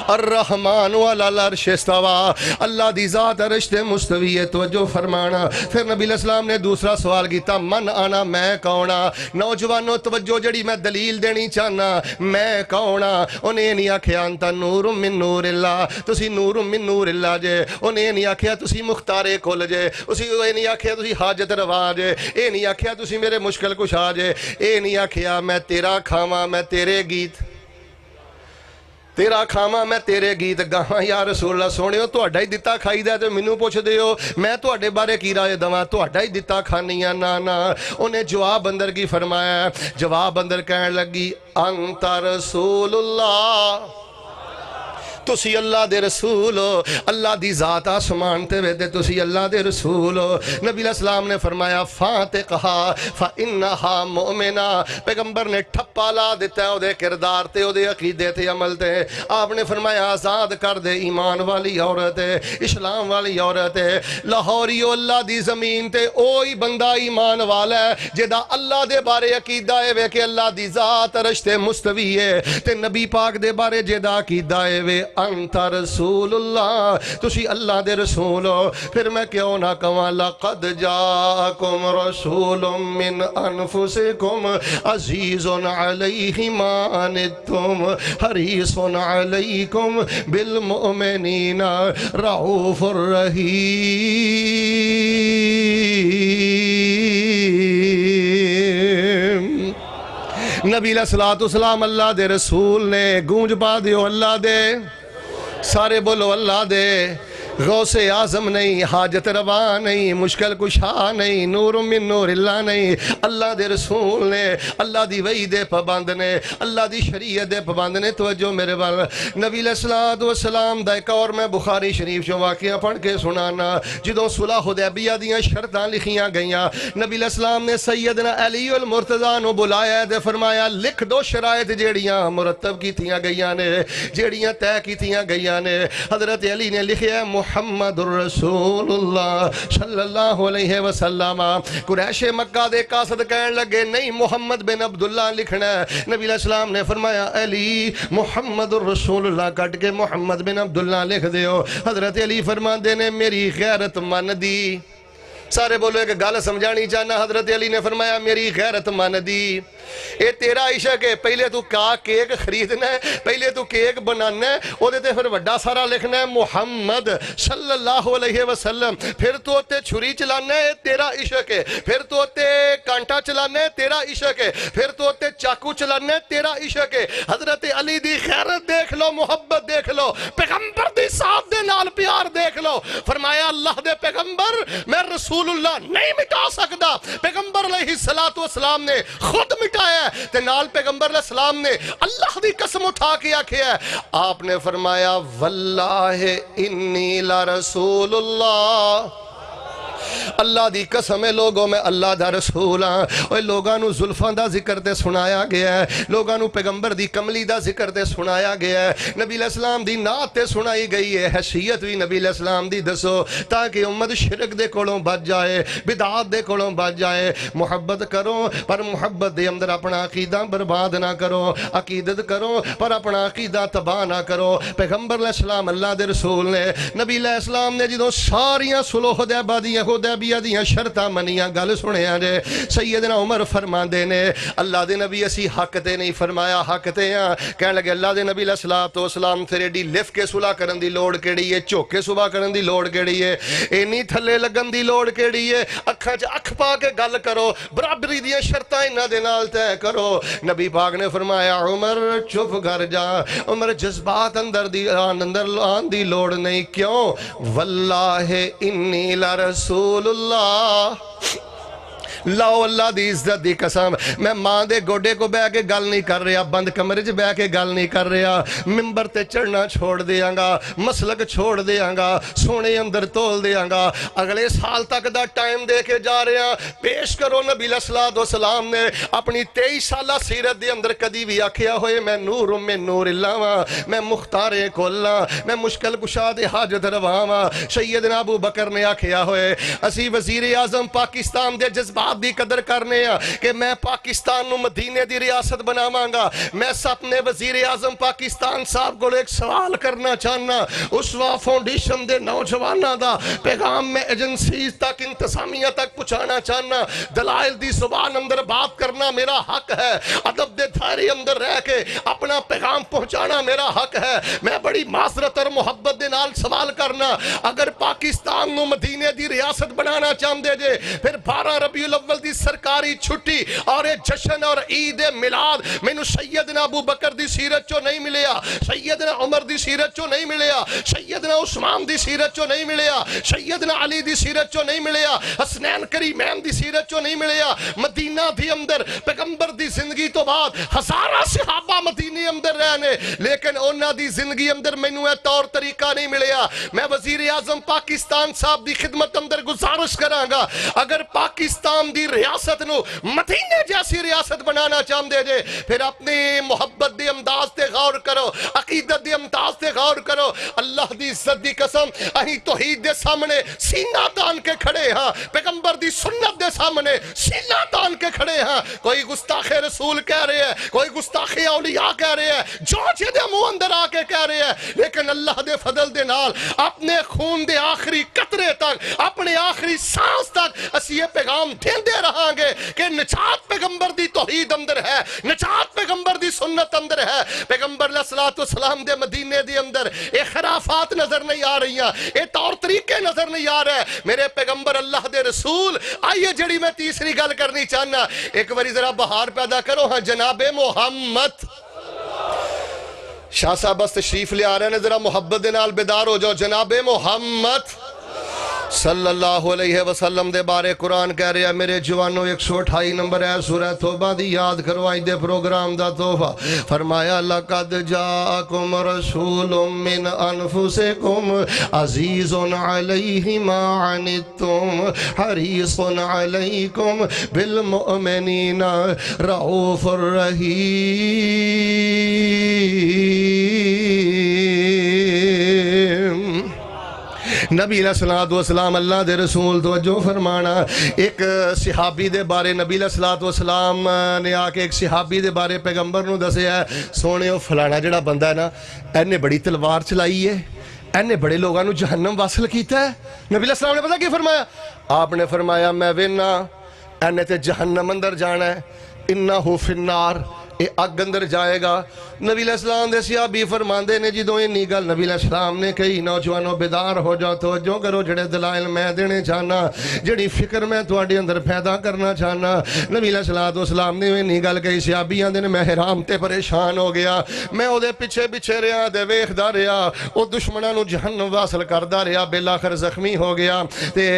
الرحمن والا العرش استوا، اللہ دی ذات عرش تے مستوی ہے۔ توجہ فرمانا۔ پھر نبی علیہ السلام نے دوسرا سوال کیتا من آنا، میں کونا؟ نوجوانوں توجہ جڑی میں دلیل دینی چاہنا، میں کونا؟ انہیں نہیں آکھیا انتا نور من نور اللہ، تسی نور من نور اللہ جے۔ انہیں نہیں آکھیا تسی مختار کل جے، اسی نہیں آکھیا تسی حاجت روا جے، اے نہیں آکھیا تسی میرے مشکل کشا جے، اے نہیں آکھیا میں تیرا کھاواں، میں تیرے گیت تیرا کھاواں، میں تیرے گیت گاواں۔ یا رسول اللہ سونیو تہاڈا ہی دتا کھائی دا تے مینوں پوچھ دیو میں تہاڈے بارے کی رائے دواں؟ تہاڈا ہی دتا کھانی آ؟ نا نا۔ انہیں جواب اندر کی فرمایا؟ جواب اندر کہنے لگی انت رسول اللہ، تسی اللہ دے رسول ہو، اللہ دی ذات آسمان تے وے تے تسی اللہ دے رسول ہو۔ نبی علیہ السلام نے فرمایا فاتقہا فانہا مؤمنہ، پیغمبر نے ٹھپا لا دیتا ہے او دے کردار تے او دے عقیدے تے عمل تے۔ آپ نے فرمایا آزاد کر دے، ایمان والی عورت ہے، اسلام والی عورت ہے۔ لاہوریو اللہ دی زمین تے اوہی بندہ ایمان والا ہے جدا اللہ دے بارے عقیدہ ہے وے کہ اللہ دی ذات عرش تے مستوی ہے، تے نبی پاک دے بارے جدا عقیدہ ہے وے انت رسول اللہ، تسی اللہ دے رسول ہو۔ پھر میں کیوں نہ کہاں لقد جاءکم رسول من انفسکم عزیز علیہ ما عنتم حریص علیکم بالمؤمنین رؤوف الرحیم۔ نبی علیہ السلام اللہ دے رسول نے، گونج پا دیو اللہ دے، سارے بولو اللہ دے، غوث اعظم نہیں، حاجت روا نہیں، مشکل کشا نہیں، نور من نور اللہ نہیں، اللہ دے رسول نے، اللہ دی وحی دے پابند نے، اللہ دی شریعت دے پابند نے۔ توجہ میرے بال نبی علیہ السلام دا ایک اور میں بخاری شریف جو واقعہ پڑھ کے سنانا، جدوں صلح حدیبیہ دیاں شرطاں لکھیاں گئیاں، نبی علیہ السلام نے سیدنا علی المرتضیٰ نو بلایا تے فرمایا لکھ دو شرائط جیڑیاں مرتب کیتیاں گئیاں نے، جیڑیاں طے کیتیاں گئیاں نے۔ حضرت علی نے لکھیا محمد الرسول اللہ صلی اللہ علیہ وسلم۔ قریش مکہ دے قاصد کہن لگے نہیں محمد بن عبداللہ لکھنا ہے۔ نبی علیہ السلام نے فرمایا علی محمد الرسول اللہ کٹ کے محمد بن عبداللہ لکھ دیو۔ حضرت علی فرماندے نے میری غیرت من دی۔ سارے بولو کہ گل سمجھانی چاہنا۔ حضرت علی نے فرمایا میری غیرت من دی، اے تیرا عشق ہے، پہلے تو کیک خریدنا ہے، پہلے تو کیک بنانا ہے، او دے تے پھر وڈا سارا لکھنا ہے محمد صلی اللہ علیہ وسلم، پھر تو تے چھری چلانا ہے تیرا عشق ہے، پھر تو تے کانٹا چلانا ہے تیرا عشق ہے، پھر تو تے چاقو چلانا ہے تیرا عشق ہے۔ حضرت علی دی غیرت دیکھ لو، محبت دیکھ لو، پیغمبر دی ساتھ دے نال پیار دیکھ لو۔ فرمایا اللہ دے پیغمبر میں رسول اللہ نہیں مٹا سکتا، پیغمبر علیہ السلام نے خود مٹایا ہے، تے نال پیغمبر علیہ السلام نے اللہ دی قسم اٹھا کے آکھیا ہے، آپ نے فرمایا واللہ انی لرسول اللہ، اللہ دی قسم ہے لوگوں میں اللہ دا رسول ہاں۔ اور لوگاں نو زلفاں دا ذکر تے سنایا گیا ہے، لوگاں نو پیغمبر دی کملی دا ذکر تے سنایا گیا ہے، نبی علیہ السلام دی نعت تے سنائی گئی ہے، حیثیت بھی نبی علیہ السلام دی دسو تاکہ امت شرک دے کولوں بچ جائے، بدعات دے کولوں بچ جائے۔ محبت کرو پر محبت دے اندر اپنا عقیدہ برباد نہ کرو، عقیدت کرو پر اپنا عقیدہ تباہ نہ کرو۔ پیغمبر علیہ السلام اللہ دے رسول نے، نبی علیہ السلام نے جدوں ساریاں صلح حدیبیہ دیاں شرطاں منیاں، گل سنیا جے سیدنا عمر فرماندے نے اللہ دے نبی اسی حق تے نہیں، فرمایا حق تے ہاں۔ کہنے لگے اللہ دے نبی علیہ السلام پھر ایڈی لف کے صلح کرن دی لوڑ کیڑی ہے، جھک کے صلح کرن دی لوڑ کیڑی ہے، اینی تھلے لگن دی لوڑ کیڑی ہے، اکھاں چ اکھ پا کے گل کرو، برابری دیاں شرطاں انہاں دے نال طے کرو۔ نبی پاک نے فرمایا عمر چپ کر جا، عمر جذبات اندر آن دی لوڑ نہیں، کیوں؟ واللہ انی لرسول اللہ، لاؤ اللہ دی عزت دی قسم میں ماں دے گوڑے کو بے کے گل نہیں کر رہا، بند کمرے چ بے کے گل نہیں کر رہا، ممبر تے چڑھنا چھوڑ دیاں گا، مسلک چھوڑ دیاں گا، سونے اندر تول دیاں گا، اگلے سال تک دا ٹائم دے کے جا رہے ہیں۔ پیش کرو نبی علیہ السلام نے اپنی 23 سالہ سیرت دے اندر کدی بھی آکھیا ہوئے میں نور میں نور اللہ ہاں، میں مختار کل ہاں، میں مشکل کشا دے حاجت روا ہاں۔ سیدنا ابو بکر نے آکھیا ہوئے اسی وزیر اعظم پاکستان دے جذبات دی قدر کرنے ہیں کہ میں پاکستان نو مدینے دی ریاست بناواں گا۔ میں اپنے وزیر اعظم پاکستان صاحب کو ایک سوال کرنا چاہنا، اسوا فاؤنڈیشن دے نوجواناں دا پیغام میں ایجنسیز تک انتظامیہ تک پہنچانا چاہنا، دلائل دی زبان اندر بات کرنا میرا حق ہے، ادب دے دھائرے اندر رہ کے اپنا پیغام پہنچانا میرا حق ہے۔ میں بڑی معذرت اور محبت دے نال سوال کرنا، اگر پاکستان نو مدینے دی ریاست بنانا چاہندے جے پھر 12 ربیع الاول دی سرکاری چھٹی اور جشن اور عید میلاد مینوں سیدنا ابو بکر دی سیرت چو نہیں ملیا، سیدنا عمر دی سیرت چو نہیں ملیا، سیدنا عثمان دی سیرت چو نہیں ملیا، سیدنا علی دی سیرت چو نہیں ملیا، حسنین کریمین دی سیرت چو نہیں ملیا۔ مدینہ دی اندر پیغمبر دی زندگی تو بعد ہزارہ صحابہ مدینے اندر رہنے، لیکن انہاں دی زندگی اندر مینوں اے طور طریقہ نہیں ملیا۔ میں وزیر اعظم پاکستان صاحب دی خدمت اندر گزارش کراں گا، اگر پاکستان دی ریاست نو مدینے جیسی ریاست بنانا چاہندے جے پھر اپنی محبت دی امداز تے غور کرو، عقیدت دی امداز تے غور کرو۔ اللہ دی عزت دی قسم اہی توحید دے سامنے سینہ تان کے کھڑے ہاں، پیغمبر دی سنت دے سامنے سینہ تان کے کھڑے ہاں۔ کوئی گستاخ رسول کہہ رہے ہیں، کوئی گستاخ اولیاء کہہ رہے ہیں، جو دے منہ اندر آ کے کہہ رہے ہیں، لیکن اللہ دے فضل دے نال اپنے خون دے آخری قطرے تک، اپنے آخری سانس تک اسی یہ پیغام دیندے رہاں گے کہ نجات پیغمبر دی توحید اندر ہے، نجات پیغمبر دی سنت اندر ہے۔ پیغمبر علیہ السلام دے مدینے دی اندر اے خرافات نظر نہیں آ رہی ہیں، اے طور طریقے نظر نہیں آ رہے۔ میرے پیغمبر اللہ دے رسول، آئیے جڑی میں تیسری گل کرنی چاہنا، ایک باری ذرا بہار پیدا کرو ہاں جناب محمد۔ شاہ صاحب بس تشریف لے آ رہے ہیں، ذرا محبت دے نال بیدار ہو جاؤ، جناب محمد صلی اللہ علیہ وسلم دے بارے قرآن کہہ رہے ہیں میرے جوانوں 128 نمبر ہے سورہ توبہ دی یاد کرو آئی دے پروگرام دا تحفہ۔ فرمایا لَقَدْ جَاءَكُمْ رَسُولٌ مِّنْ أَنفُسِكُمْ عَزِيزٌ عَلَيْهِ مَا عَنِتُّمْ حَرِيصٌ عَلَيْكُمْ بِالْمُؤْمِنِينَ رَءُوفٌ رَحِيمٌ۔ نبی علیہ الصلوۃ والسلام اللہ دے رسول توجہ فرمانا ایک صحابی دے بارے نبی علیہ الصلوۃ والسلام نے آ کے ایک صحابی دے بارے پیغمبر نو دسیا سونے او فلانا جڑا بندہ ہے نا اینے بڑی تلوار چلائی ہے اینے بڑے لوگاں نو جہنم واصل کیتا ہے نبی علیہ السلام نے پتہ کی فرمایا آپ نے فرمایا میں وینا اینے تے جہنم اندر جانا ہے انہو فی النار اے اگ اندر جائے گا نبی علیہ السلام دے صحابی فرماندے نے جدوں انی گل نبی علیہ السلام نے کہی نوجوانوں بیدار ہو جاؤ توجہ کرو جڑے دلائل میں دینے چاہنا جڑی فکر میں تواڈے اندر پیدا کرنا چاہنا نبی علیہ السلام نے انی گل کہی صحابی آندے نے میں حرام تے پریشان ہو گیا میں او دے پیچھے پیچھے رہیا تے ویکھدا رہیا او دشمناں نو جہنم واصل کردا رہیا بالآخر زخمی ہو گیا تے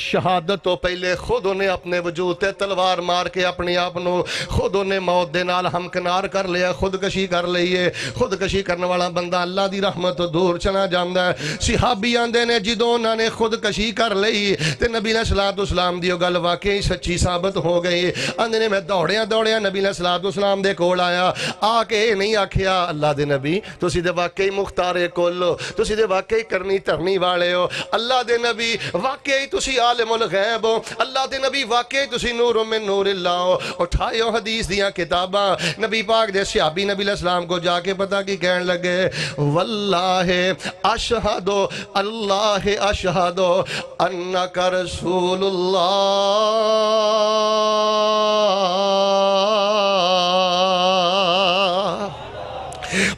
شہادت تو پہلے خود انہیں اپنے وجود تے تلوار مار کے اپنے آپ نو خود انہیں موت دے نال ہمکنار کر لیا خودکشی کر لئیے خودکشی کرنے والا بندہ اللہ دی رحمت تو دور چلا جاندہ ہے صحابی آندے نے جدوں انہوں نے خودکشی کر لئی تے نبی علیہ السلام دیو گل واقعی سچی ثابت ہو گئی آندے نے میں دوڑیاں نبی علیہ السلام دے کول آیا آ کے نہیں آکھیا اللہ دے نبی تسی دے واقعی مختار کل ہو تسی دے واقعی کرنی ترنی والے ہو اللہ دے نبی واقعی تسی عالم الغیب ہو اللہ دے نبی واقعی تسی نور من نور اللہ ہو اٹھائے ہو حدیث دیاں کتاباں نبی پاک دے صحابی نبی علیہ السلام کو جا کے پتا کی کہنے لگے واللہ اشہدو اللہ اشہدو انک رسول اللہ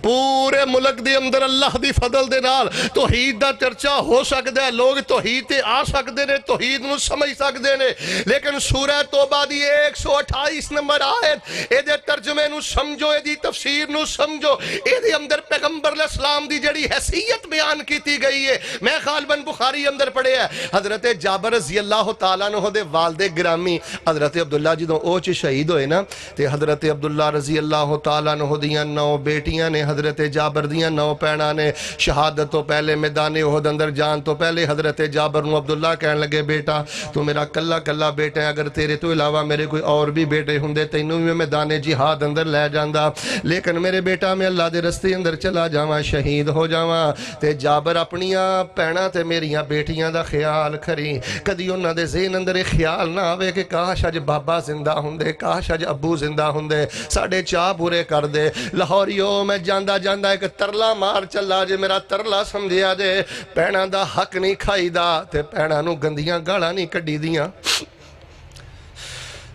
پورے ملک دے اندر اللہ دی فضل دے نال توحید دا چرچہ ہو سکتا ہے لوگ توحید تے آ سکتے نے توحید نو سمجھ سکتے نے لیکن سورہ توبہ دی 128 نمبر آیت اے دے ترجمے نو سمجھو اے دی تفسیر نو سمجھو اے دے اندر پیغمبر علیہ السلام دی جڑی حیثیت بیان کیتی گئی ہے میں غالباً بخاری اندر پڑھے ہے حضرت جابر رضی اللہ تعالیٰ عنہ دے والد گرامی حضرت عبداللہ جدوں اوچ شہید ہوئے نا تے حضرت عبداللہ رضی اللہ تعالیٰ عنہ دیاں 9 بیٹیاں نے حضرت جابر دیاں 9 پینا نے شہادت تو پہلے میدان احد اندر جان تو پہلے حضرت جابر نو عبداللہ کہنے لگے بیٹا تو میرا کلا بیٹا ہے اگر تیرے تو علاوہ میرے کوئی اور بھی بیٹے ہوندے تینوں بھی میدان جہاد اندر لے جاندہ لیکن میرے بیٹا میں اللہ دے رستے اندر چلا جاواں شہید ہو جاواں تے جابر اپنیاں پینا تے میریاں بیٹیاں دا خیال کری کدی انہاں دے ذہن اندر ایک خیال نہ آوے کہ کاش اج بابا زندہ ہوندے کاش اج ابو زندہ ہوندے ساڑے چاہ پورے کر دے لاہوریو میں جاندہ ایک ترلا مار چلا جے میرا ترلا سمجھیا جے پینا دا حق نہیں کھائی دا تے پینا نو گندیاں گاڑا نہیں کڈی دیاں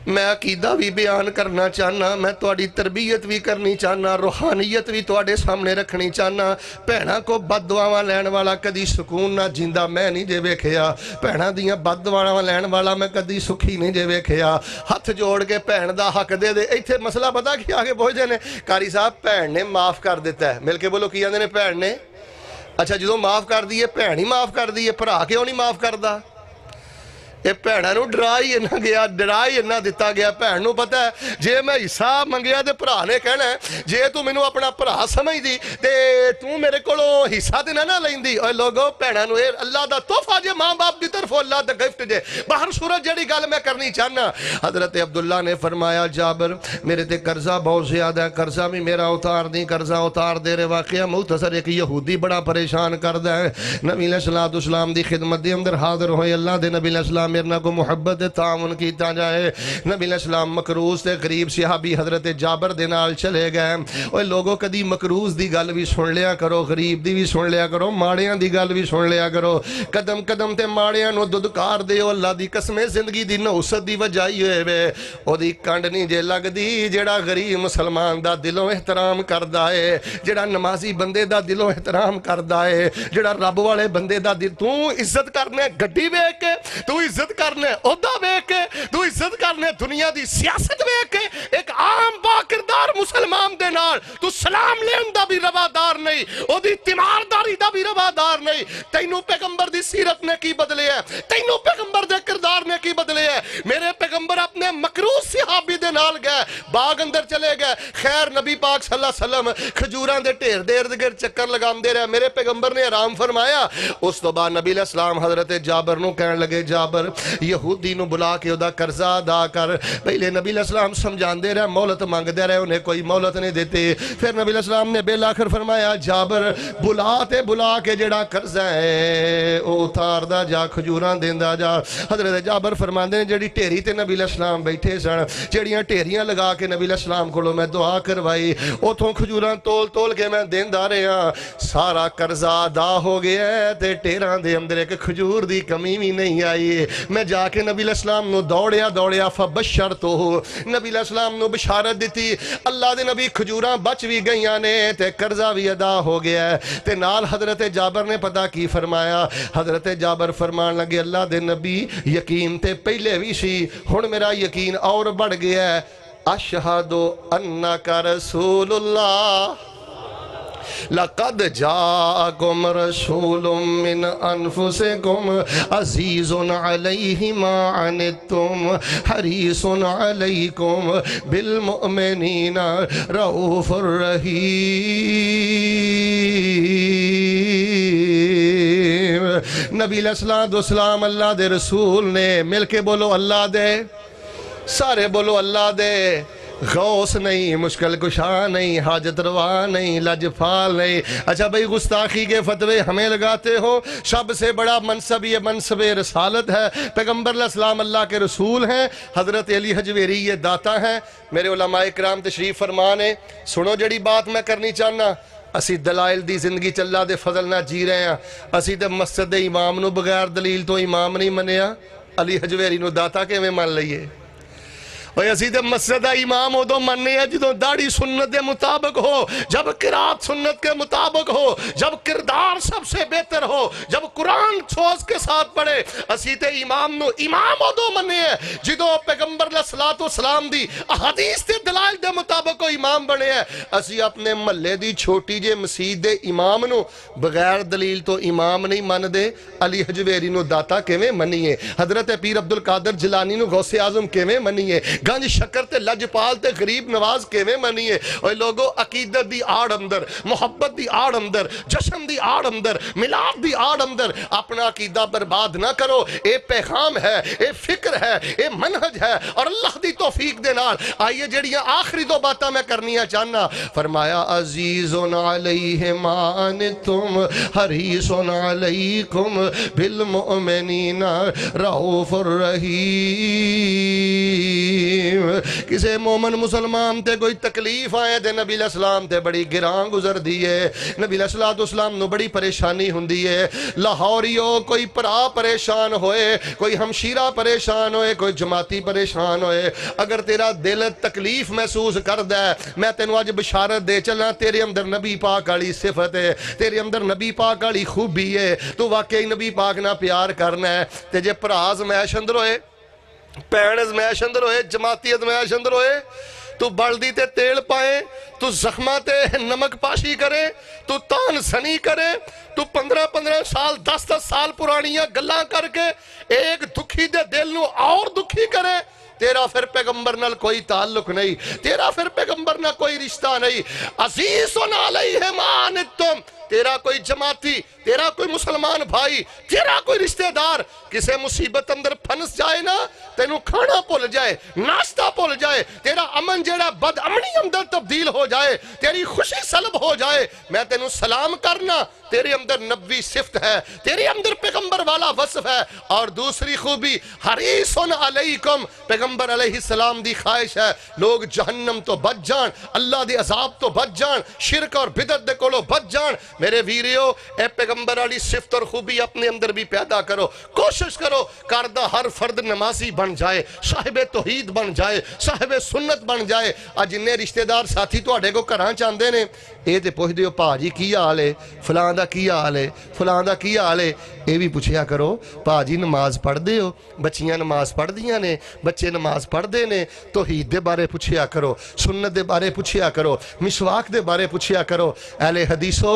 میں عقیدہ بھی بیان کرنا چاہنا میں تواڈی تربیت بھی کرنی چاہنا روحانیت بھی تواڈے سامنے رکھنی چاہنا پینا کو بد دعاواں لین والا کدی سکون نہ جیندہ میں نہیں جے ویکھیا پینا دیاں بد دعاواں لین والا میں کدی سکھی نہیں جے ویکھیا ہاتھ جوڑ کے پہن دا حق دے دے ایتھے مسئلہ پتا کہ آگے پہنچ جانے قاری صاحب پہن نے معاف کر دیتا ہے مل کے بولو کی آندے نے پہن نے اچھا جدوں معاف کر دیئے پہن ہی معاف کر دیئے بھرا کیوں نہیں معاف کردا اے بھیڑاں نو ڈرائی نہ گیا ڈرائی نہ دتا گیا بھیڑ نو پتہ ہے جے میں حساب منگیا تے بھرا نے کہنا ہے جے تو مینوں اپنا بھرا سمجھ دی تے تو میرے کولوں حصہ تے نہ لیندی اوے لوگو بھیڑاں نو اے اللہ دا تحفہ جے ماں باپ دی طرفوں اللہ دا گفٹ جے باہر صورت جڑی گل میں کرنی چاہنا حضرت عبداللہ نے فرمایا جابر میرے تے قرضہ بہت زیادہ ہے قرضہ بھی میرا اتار دی قرضہ اتار دے رہے واقعہ مختصر ایک یہودی بڑا پریشان کردہ ہے نبی علیہ السلام دی خدمت دی اندر حاضر ہوئے اللہ دے نبی علیہ السلام میرنا کو محبت تعاون کیتا جائے نبی علیہ السلام مکروز تے قریب صحابی حضرت جابر دے نال چلے گئے اوے لوگوں کدی مکروز دی گل بھی سن لیا کرو غریب دی بھی سن لیا کرو ماڑیاں دی گل بھی سن لیا کرو قدم قدم تے ماڑیاں نو ددکار دیو اللہ دی قسمیں زندگی دی نوست دی وجائی ہوئے وے او دی کنڈ نہیں جے لگ دی جڑا غریب مسلمان دا دلوں احترام کردا ہے جڑا نمازی بندے دا دلوں احترام کردا ہے جڑا رب والے بندے دا دل تو عزت کرنے گڈی ویکھ کے تو عزت کرنے عہدہ ویکھ کے تو عزت کرنے دنیا دی سیاست ویکھ کے ایک عام با کردار مسلمان دے نال تو سلام لین دا بھی روادار نہیں او دی تیمارداری دا بھی روادار نہیں تینوں پیغمبر دی سیرت نے کی بدلے ہے تینوں پیغمبر دے کردار نے کی بدلے ہے میرے پیغمبر اپنے اپنے مکروز صحابی دے نال گئے باغ اندر چلے گئے خیر نبی پاک صلی اللہ علیہ وسلم کھجوراں دے ڈھیر دیر گرد چکر لگاندے رہے میرے پیغمبر نے آرام فرمایا اس تو بعد نبی علیہ السلام حضرت جابر نو کہن لگے جابر یہودی نو بلا کے ادا قرضہ ادا کر پہلے نبی علیہ السلام سمجھان دے رہے مولت مانگ دے رہے انہیں کوئی مولت نہیں دیتے پھر نبی علیہ السلام نے بالآخر فرمایا جابر بلا کے جڑا قرضہ ہے او اتار دا جا کھجوراں دیندا جا حضرت جابر فرماندے نے جڑی ٹھیری تے نبی علیہ السلام بیٹھے سن جڑیاں ٹھیریاں لگا کے نبی علیہ السلام کو میں دعا کروائی اتھوں کھجوراں تول کے میں دیندہ رہا سارا قرضہ ادا ہو گیا ہے تے ٹھیراں دے اندر ایک کھجور دی کمی بھی نہیں آئی میں جا کے نبی علیہ السلام نو دوڑیا فبشرتو نبی علیہ السلام نو بشارت دیتی اللہ دے نبی کھجوراں بچ بھی گئیاں نے تے قرضہ بھی ادا ہو گیا ہے تے نال حضرت جابر نے پتہ کی فرمایا حضرت جابر فرمان لگے اللہ دے نبی یقین تے پہلے بھی سی ہن میرا یقین اور بڑھ گیا ہے اشہد انک رسول اللہ لقد جاءکم رسول من انفسکم عزیز علیہ ما عنتم حریص علیکم بالمؤمنین رؤوف الرحیم نبی علیہ السلام اللہ دے رسول نے مل کے بولو اللہ دے سارے بولو اللہ دے غوث نہیں مشکل کشا نہیں حاجت روا نہیں لجفال نہیں اچھا بھئی گستاخی کے فتوے ہمیں لگاتے ہو سب سے بڑا منصب یہ منصب رسالت ہے پیغمبر علیہ السلام اللہ کے رسول ہیں حضرت علی حجویری یہ داتا ہیں میرے علماء اکرام تشریف فرمانے سنو جڑی بات میں کرنی چاہنا اسی دلائل دی زندگی چلا دے فضل نہ جی رہے ہیں اسی تے مسجد امام نو بغیر دلیل تو امام نہیں منیا علی حجویری نو داتا کے میں مان لئیے اور اسی تے مسجد امام ہو دو مننے ہیں جدوں داڑھی سنت کے مطابق ہو جب قرات سنت کے مطابق ہو جب کردار سب سے بہتر ہو جب قرآن سوز کے ساتھ پڑھے اسی تے امام نو امام ہو دو مننے ہیں جدوں پیغمبر علیہ السلام دی احادیث تے دلائل دے مطابق ہو امام بنے ہیں اسی اپنے محلے دی چھوٹی جے مسجد دے امام نو بغیر دلیل تو امام نہیں من دے علی حجویری نو داتا کیویں منیے حضرت پیر عبدالقادر جیلانی نو غوث اعظم کیویں منیے گنج شکر تے لجپال تے غریب نواز کیویں منیے اور لوگوں عقیدت دی آڑ اندر محبت دی آڑ اندر جشن دی آڑ اندر ملاد دی آڑ اندر اپنا عقیدہ برباد نہ کرو اے پیغام ہے اے فکر ہے اے منہج ہے اور اللہ دی توفیق دے نال آئیے جڑیاں آخری دو باتاں میں کرنیاں چاہنا فرمایا عزیز علیہ ما عنتم حریص علیکم بالمؤمنین رؤوف الرحیم کسے مومن مسلمان تے کوئی تکلیف آئے دے نبی علیہ السلام تے بڑی گران گزر دیئے نبی علیہ السلام نو بڑی پریشانی ہوندی ہے لاہوریو کوئی پرا پریشان ہوئے کوئی ہمشیرہ پریشان ہوئے کوئی جماعتی پریشان ہوئے اگر تیرا دل تکلیف محسوس کر دے میں تینوں آج بشارت دے چلنا تیرے اندر نبی پاک والی صفت ہے تیرے اندر نبی پاک والی خوبی ہے تو واقعی نبی پاک نہ پیار کرنا ہے تے جے پراز میش اندر ہوئے پین ازمیش اندر ہوئے جماعتی ازمیش اندر ہوئے تو بلدی تے تیل پائیں تو زخمہ تے نمک پاشی کرے تو تان سنی کرے تو 15 سال 10 سال پرانیاں گلاں کر کے ایک دکھی دے دل نو اور دکھی کرے تیرا پھر پیغمبر نال کوئی تعلق نہیں تیرا پھر پیغمبر نال کوئی رشتہ نہیں عزیز علیہ ما عنتم تیرا کوئی جماعتی تیرا کوئی مسلمان بھائی تیرا کوئی رشتہ دار کسے مصیبت اندر پھنس جائے نا تینوں کھانا پھول جائے ناشتہ پھول جائے تیرا امن جیڑا بد امنی اندر تبدیل ہو جائے تیری خوشی سلب ہو جائے میں تینوں سلام کرنا تیرے اندر نبوی صفت ہے تیرے اندر پیغمبر والا وصف ہے اور دوسری خوبی حریص علیکم پیغمبر علیہ السلام دی خواہش ہے لوگ جہنم تو بچ جان اللہ دی عذاب تو بچ جان شرک اور بدعت دے کولو بچ جان میرے ویریو اے پیغمبر والی صفت اور خوبی اپنے اندر بھی پیدا کرو کوشش کرو کردہ ہر فرد نمازی بن جائے صاحب توحید بن جائے صاحب سنت بن جائے آج جنہیں رشتہ دار ساتھی تو آڑے کو کراں چاندے نے یہ تو پوچھ دیو پا جی کی حال ہے، فلاں دا کی حال ہے، فلاں دا کی حال ہے، یہ بھی پوچھیا کرو پا جی نماز پڑھ دے ہو، بچیاں نماز پڑھ دیاں نے، بچے نماز پڑھ دے نے، توحید دے بارے پوچھیا کرو، سنت دے بارے پوچھیا کرو، مسواک دے بارے پوچھیا کرو۔ اہل حدیثو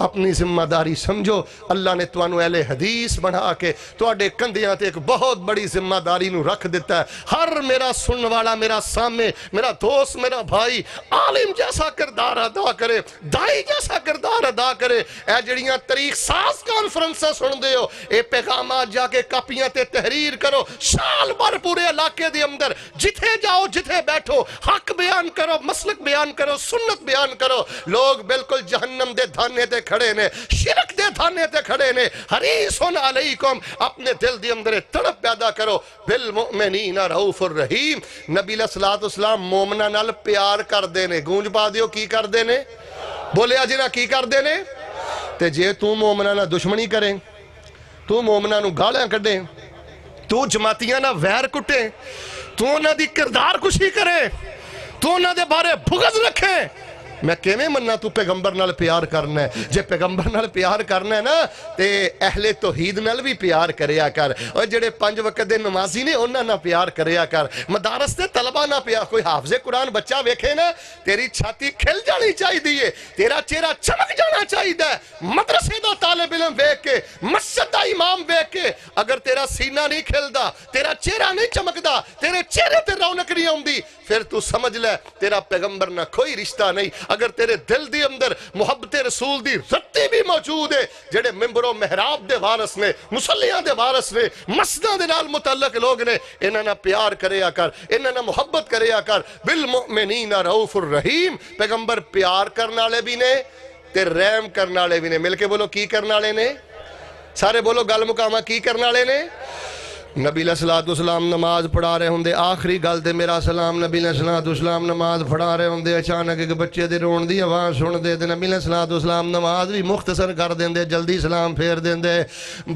اپنی ذمہ داری سمجھو، اللہ نے تانوں اہل حدیث بنا کے تواڈے کندھیاں تے ایک بہت بڑی ذمہ داری نو رکھ دیتا ہے۔ ہر میرا سنن والا، میرا سامنے، میرا دوست، میرا بھائی عالم جیسا کردار ادا کرے، دائی جیسا کردار ادا کرے۔ اے جڑیاں تاریخ ساز کانفرنساں سن دے ہو، اے پیغامات جا کے کاپیاں تے تحریر کرو، سال بھر پورے علاقے دے اندر جتھے جاؤ جتھے بیٹھو حق بیان کرو، مسلک بیان کرو، سنت بیان کرو۔ لوگ بالکل جہنم دے دھانے تے کھڑے نے، شرک دے دھانے تے کھڑے نے۔ حریصٌ علیکم، اپنے دل دے اندر تڑپ پیدا کرو۔ بالمؤمنین رؤوف الرحیم، نبی علیہ الصلوۃ والسلام مومناں نال پیار کردے نے۔ گونج پا دیو کی کردے نے؟ بولیا جی نا کی کردے نے؟ تے جے تو مومناں نال دشمنی کریں، تو مومناں نو گالیاں کڈے، تو جماعتیاں نہ ویر کٹے، تو انہاں دی کردار کشی کرے، تو انہاں دے بارے بغض رکھے، میں کیویں مننا تو پیغمبر نال پیار کرنا ہے؟ جے پیغمبر نال پیار کرنا ہے نا تے اہل توحید نال بھی پیار کریا کر، اور جڑے 5 وقت دے نمازی نے انہاں نال پیار کریا کر، مدارس تے طلبہ نال پیار۔ کوئی حافظ قرآن بچہ ویکھے نا تیری چھاتی کھل جانی چاہیے، تیرا چہرہ چمک جانا چاہیے۔ مدرسے دا طالب علم ویکھ کے، مسجد دا امام ویکھ کے اگر تیرا سینہ نہیں کھلدا، تیرا چہرہ نہیں چمکدا، تیرے چہرے تے رونق نہیں آوندی، پھر تو سمجھ لے تیرا پیغمبر نہ کوئی رشتہ نہیں۔ اگر تیرے دل دی اندر محبت رسول دی رتی بھی موجود ہے، جڑے ممبر و محراب دے وارث نے، مصلیاں دے وارث نے، مسجداں دے نال متعلق لوگ نے، انہاں نال پیار کریا کر، انہاں نال محبت کریا کر۔ بالمؤمنین رؤوف الرحیم، پیغمبر پیار کرنے والے بھی نے تے رحم کرنے والے بھی نے۔ مل کے بولو کی کرنے والے نے؟ سارے بولو گل مکاما کی کرنے والے نے؟ نبی علیہ السلام نماز پڑھا رہے ہوں دے، آخری گل تے میرا سلام، نبی علیہ السلام نماز پڑھا رہے ہوں دے، اچانک ایک بچے دے رون دی آواز سن دے، نبی علیہ السلام نماز بھی مختصر کر دیں دے، جلدی سلام پھیر دیں دے۔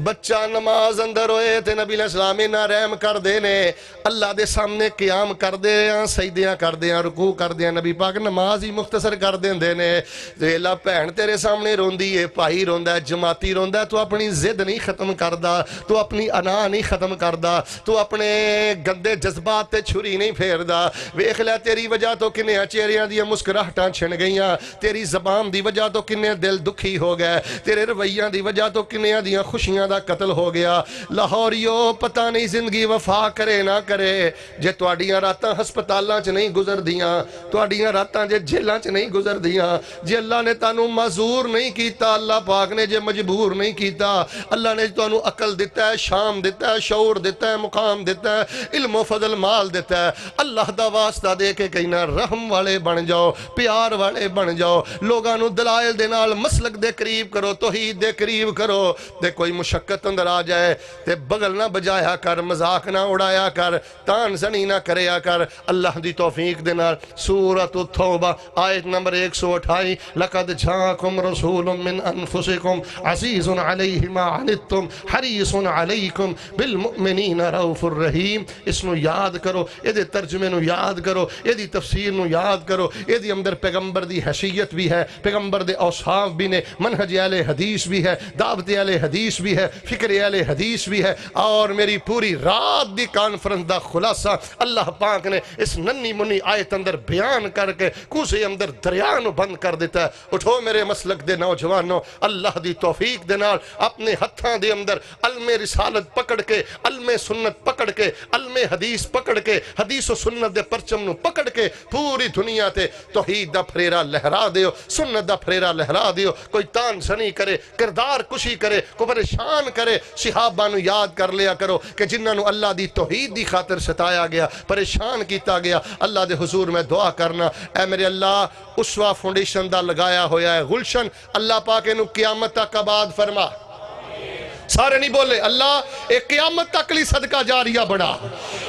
بچہ نماز اندر ہوئے تے نبی علیہ السلام انہاں رحم کر دے نے، اللہ دے سامنے قیام کر دے ہیں، سجدیاں کر دے ہیں، رکوع کر دے ہیں، نبی پاک نماز ہی مختصر کر دیں دے نے۔ تے اللہ بہن تیرے سامنے روندی ہے، بھائی روندا ہے، جماعتی روندا ہے، تو اپنی ضد نہیں ختم کردا، تو اپنی انا نہیں ختم کردا، تو اپنے گندے جذبات تے چھری نہیں پھیردا۔ ویکھ لے تیری وجہ تو کنے چہریاں دی مسکراہٹاں چھن گئیاں، تیری زبان دی وجہ تو کنے دل دکھی ہو گئے، تیرے رویاں دی وجہ تو کنے دیاں خوشیاں دا قتل ہو گیا۔ لاہوریو پتہ نہیں زندگی وفا کرے نہ کرے، جے تواڈیاں راتاں ہسپتالاں چ نہیں گزر دیاں، تواڈیاں راتاں جے جیلاں چ نہیں گزر دیاں، جے اللہ نے تانوں معذور نہیں کیتا، اللہ پاک نے جے مجبور نہیں کیتا، اللہ نے تانوں عقل دیتا ہے، شام دیتا ہے، شعور دیتا ہے، مقام دیتا ہے، علم و فضل مال دیتا ہے۔ اللہ دا واسطہ دے کے کہنا رحم والے بن جاؤ، پیار والے بن جاؤ، لوگاں نو دلائل دے نال مسلک دے قریب کرو، توحید دے قریب کرو۔ تے کوئی مشقت اندر آ جائے تے بغل نہ بجایا کر، مذاق نہ اڑایا کر، تان زنی نہ کریا کر۔ اللہ دی توفیق دے نال سورۃ التوبہ آیت نمبر 128، لقد جاءکم رسول من انفسکم عزیز علیہ ما عنتم حریص علیکم بالمؤمنین رؤوف الرحیم۔ اس نو یاد کرو، اے دے ترجمے نو یاد کرو، اے دی تفسیر نو یاد کرو، اے دی اندر پیغمبر دی حیثیت بھی ہے، پیغمبر دے اوصاف بھی نے، منہج اہل حدیث بھی ہے، دعوت اہل حدیث بھی ہے، فکر اہل حدیث بھی ہے۔ اور میری پوری رات دی کانفرنس دا خلاصہ اللہ پاک نے اس ننی منی آیت اندر بیان کر کے کوسے اندر دریا نو بند کر دیتا ہے۔ اٹھو میرے مسلک دے نوجوانوں، اللہ دی توفیق دے نال اپنے ہتھاں دے اندر علم رسالت پکڑ کے، علم سنت پکڑ کے، علم حدیث پکڑ کے، حدیث و سنت دے پرچم نو پکڑ کے پوری دنیا تے توحید دا پھریرا لہرا دیو، سنت دا پھریرا لہرا دیو۔ کوئی تان زنی کرے، کردار کشی کرے، کو پریشان کرے، صحابہ نو یاد کر لیا کرو کہ جنہاں نو اللہ دی توحید دی خاطر ستایا گیا، پریشان کیتا گیا۔ اللہ دے حضور میں دعا کرنا، اے میرے اللہ اسوا فاؤنڈیشن دا لگایا ہویا ہے گلشن، اللہ پاک انو قیامت تک آباد فرما۔ سارے نہیں بولے اللہ ایک قیامت تک لی صدقہ جاریہ بڑھا،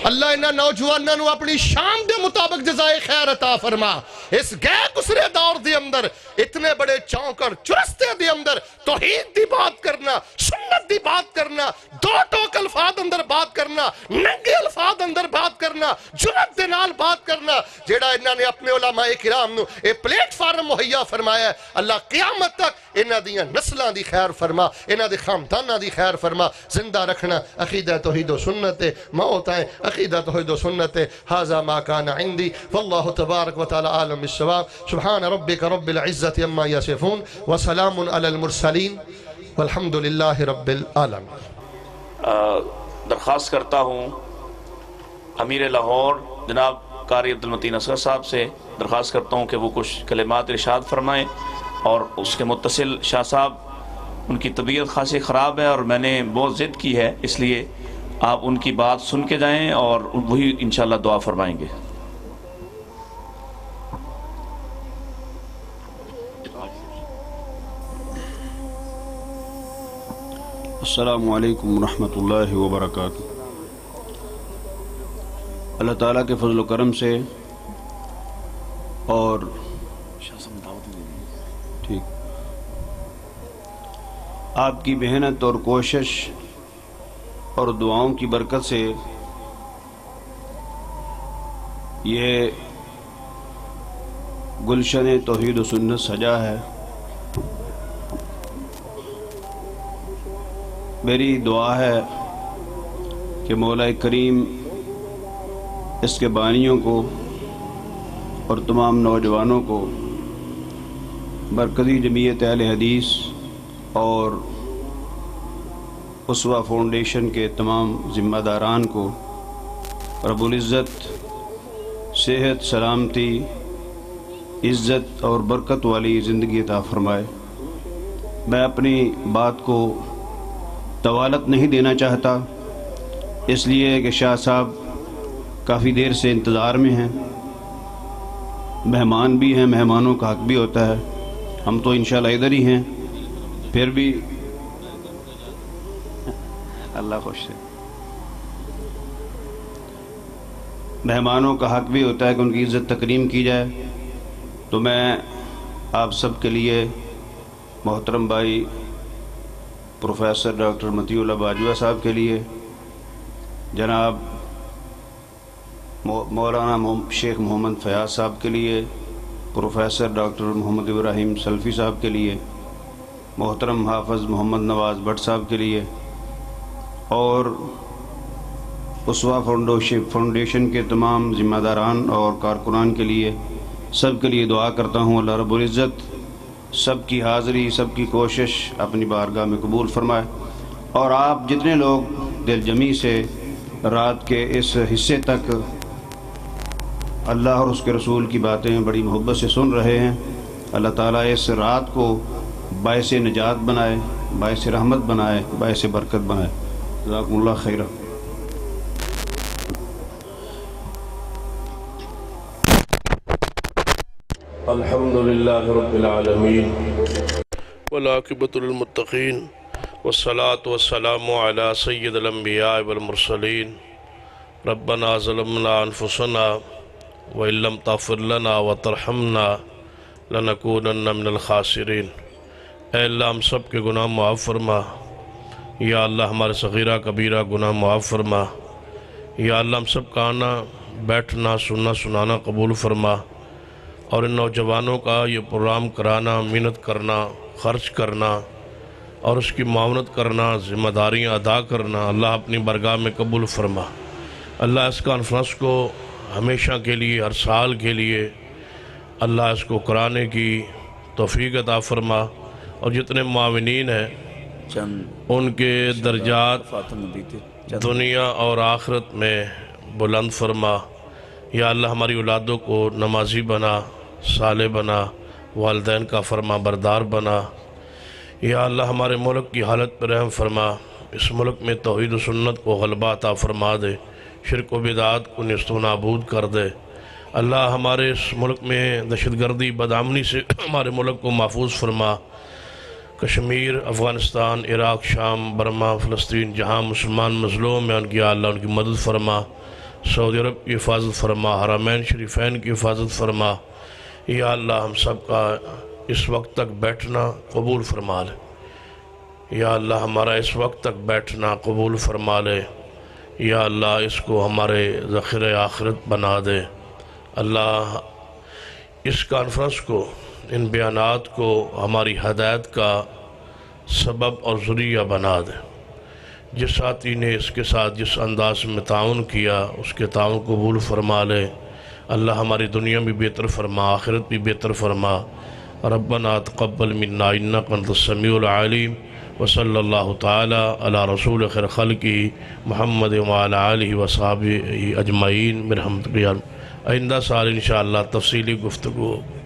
اللہ انہاں نوجوانوں نو اپنی شان دے مطابق جزائے خیر عطا فرما. اس گئے گزرے دور دے اندر اتنے بڑے چونکڑ چرستے دے اندر توحید دی بات کرنا، سنت دی بات کرنا، دو ٹوک الفاظ اندر بات کرنا، ننگے الفاظ اندر بات کرنا، جرأت دے نال بات کرنا، جیڑا انہاں نے اپنے علماء کرام نو اے پلیٹ فارم مہیا فرمایا ہے. اللہ قیامت تک انہاں دیاں نسلاں دی خیر فرما، انہاں دے خانداناں دی خیر فرما. زندہ رکھنا عقیدہ توحید و سنت ہے، موت ہے عقیدہ توحید و سنت ہے. ھذا ما کان عندی واللہ تبارک و تعالی عالم بالصواب. سبحان ربک رب العزت عما یصفون وسلام علی المرسلین والحمد للہ رب العالمین. درخواست کرتا ہوں امیر لاہور جناب قاری عبدالمتین اصغر صاحب سے درخواست کرتا ہوں کہ وہ کچھ کلمات ارشاد فرمائیں، اور اس کے متصل شاہ صاحب ان کی طبیعت خاصی خراب ہے اور میں نے بہت ضد کی ہے، اس لیے آپ ان کی بات سن کے جائیں اور وہی انشاءاللہ دعا فرمائیں گے. السلام علیکم ورحمۃ اللہ وبرکاتہ. اللہ تعالیٰ کے فضل و کرم سے اور ٹھیک آپ کی محنت اور کوشش اور دعاؤں کی برکت سے یہ گلشن توحید و سنت سجا ہے. میری دعا ہے کہ مولا کریم اس کے بانیوں کو اور تمام نوجوانوں کو، مرکزی جمعیت اہل حدیث اور اسوہ فاؤنڈیشن کے تمام ذمہ داران کو رب العزت صحت، سلامتی، عزت اور برکت والی زندگی عطا فرمائے. میں اپنی بات کو طوالت نہیں دینا چاہتا، اس لیے کہ شاہ صاحب کافی دیر سے انتظار میں ہیں، مہمان بھی ہیں، مہمانوں کا حق بھی ہوتا ہے. ہم تو انشاءاللہ ادھر ہی ہیں، پھر بھی اللہ خوش ہے. مہمانوں کا حق بھی ہوتا ہے کہ ان کی عزت تکریم کی جائے. تو میں آپ سب کے لیے محترم بھائی پروفیسر ڈاکٹر مطیع اللہ باجوہ صاحب کے لیے، جناب مولانا شیخ محمد فیاض صاحب کے لیے، پروفیسر ڈاکٹر محمد ابراہیم سلفی صاحب کے لیے، محترم حافظ محمد نواز بٹ صاحب کے لیے، اور اسوہ فاؤنڈیشن کے تمام ذمہ داران اور کارکنان کے لیے، سب کے لیے دعا کرتا ہوں اللہ رب العزت سب کی حاضری، سب کی کوشش اپنی بارگاہ میں قبول فرمائے. اور آپ جتنے لوگ دل جمی سے رات کے اس حصے تک اللہ اور اس کے رسول کی باتیں بڑی محبت سے سن رہے ہیں، اللہ تعالیٰ اس رات کو باعث نجات بنائے، باعث رحمت بنائے، باعث برکت بنائے. جزاکم اللہ خیرہ. الحمدللہ رب العالمین والعاقبۃ للمتقین والصلاة والسلام علی سید الانبیاء والمرسلین. ربنا ظلمنا انفسنا وإن لم تغفر لنا وترحمنا لنکونن من الخاسرین. اے اللہ ہم سب کے گناہ معاف فرما. یا اللہ ہمارے صغیرہ کبیرہ گناہ معاف فرما. یا اللہ ہم سب کا آنا، بیٹھنا، سننا، سنانا قبول فرما. اور ان نوجوانوں کا یہ پروگرام کرانا، محنت کرنا، خرچ کرنا اور اس کی معاونت کرنا، ذمہ داریاں ادا کرنا، اللہ اپنی برگاہ میں قبول فرما. اللہ اس کانفرنس کو ہمیشہ کے لیے، ہر سال کے لیے اللہ اس کو کرانے کی توفیق عطا فرما. اور جتنے معاونین ہیں ان کے درجات دنیا اور آخرت میں بلند فرما. یا اللہ ہماری اولادوں کو نمازی بنا، صالح بنا، والدین کا فرما بردار بنا. یا اللہ ہمارے ملک کی حالت پر رحم فرما. اس ملک میں توحید و سنت کو غلبہ عطا فرما دے، شرک و بدعات کو نیست و نابود کر دے. اللہ ہمارے اس ملک میں دہشت گردی، بدامنی سے ہمارے ملک کو محفوظ فرما. کشمیر، افغانستان، عراق، شام، برما، فلسطین، جہاں مسلمان مظلوم ہیں ان کی اللہ ان کی مدد فرما. سعودی عرب کی حفاظت فرما، حرمین شریفین کی حفاظت فرما۔ یا اللہ ہم سب کا اس وقت تک بیٹھنا قبول فرما لے، یا اللہ ہمارا اس وقت تک بیٹھنا قبول فرما لے، یا اللہ اس کو ہمارے ذخیرہ آخرت بنا دے۔ اللہ اس کانفرنس کو، ان بیانات کو ہماری ہدایت کا سبب اور ذریعہ بنا دے۔ جس ساتھی نے اس کے ساتھ جس انداز میں تعاون کیا اس کے تعاون قبول فرما لے۔ اللہ ہماری دنیا بھی بہتر فرما، آخرت بھی بہتر فرما۔ ربنا تقبل منا انک انت السمیع العلیم، وصلی اللہ تعالی علی رسول خیر خلقہ محمد وعلی آلہ وصحبہ اجمعین برحمتک یا۔ آئندہ سال انشاءاللہ تفصیلی گفتگو ہوگی۔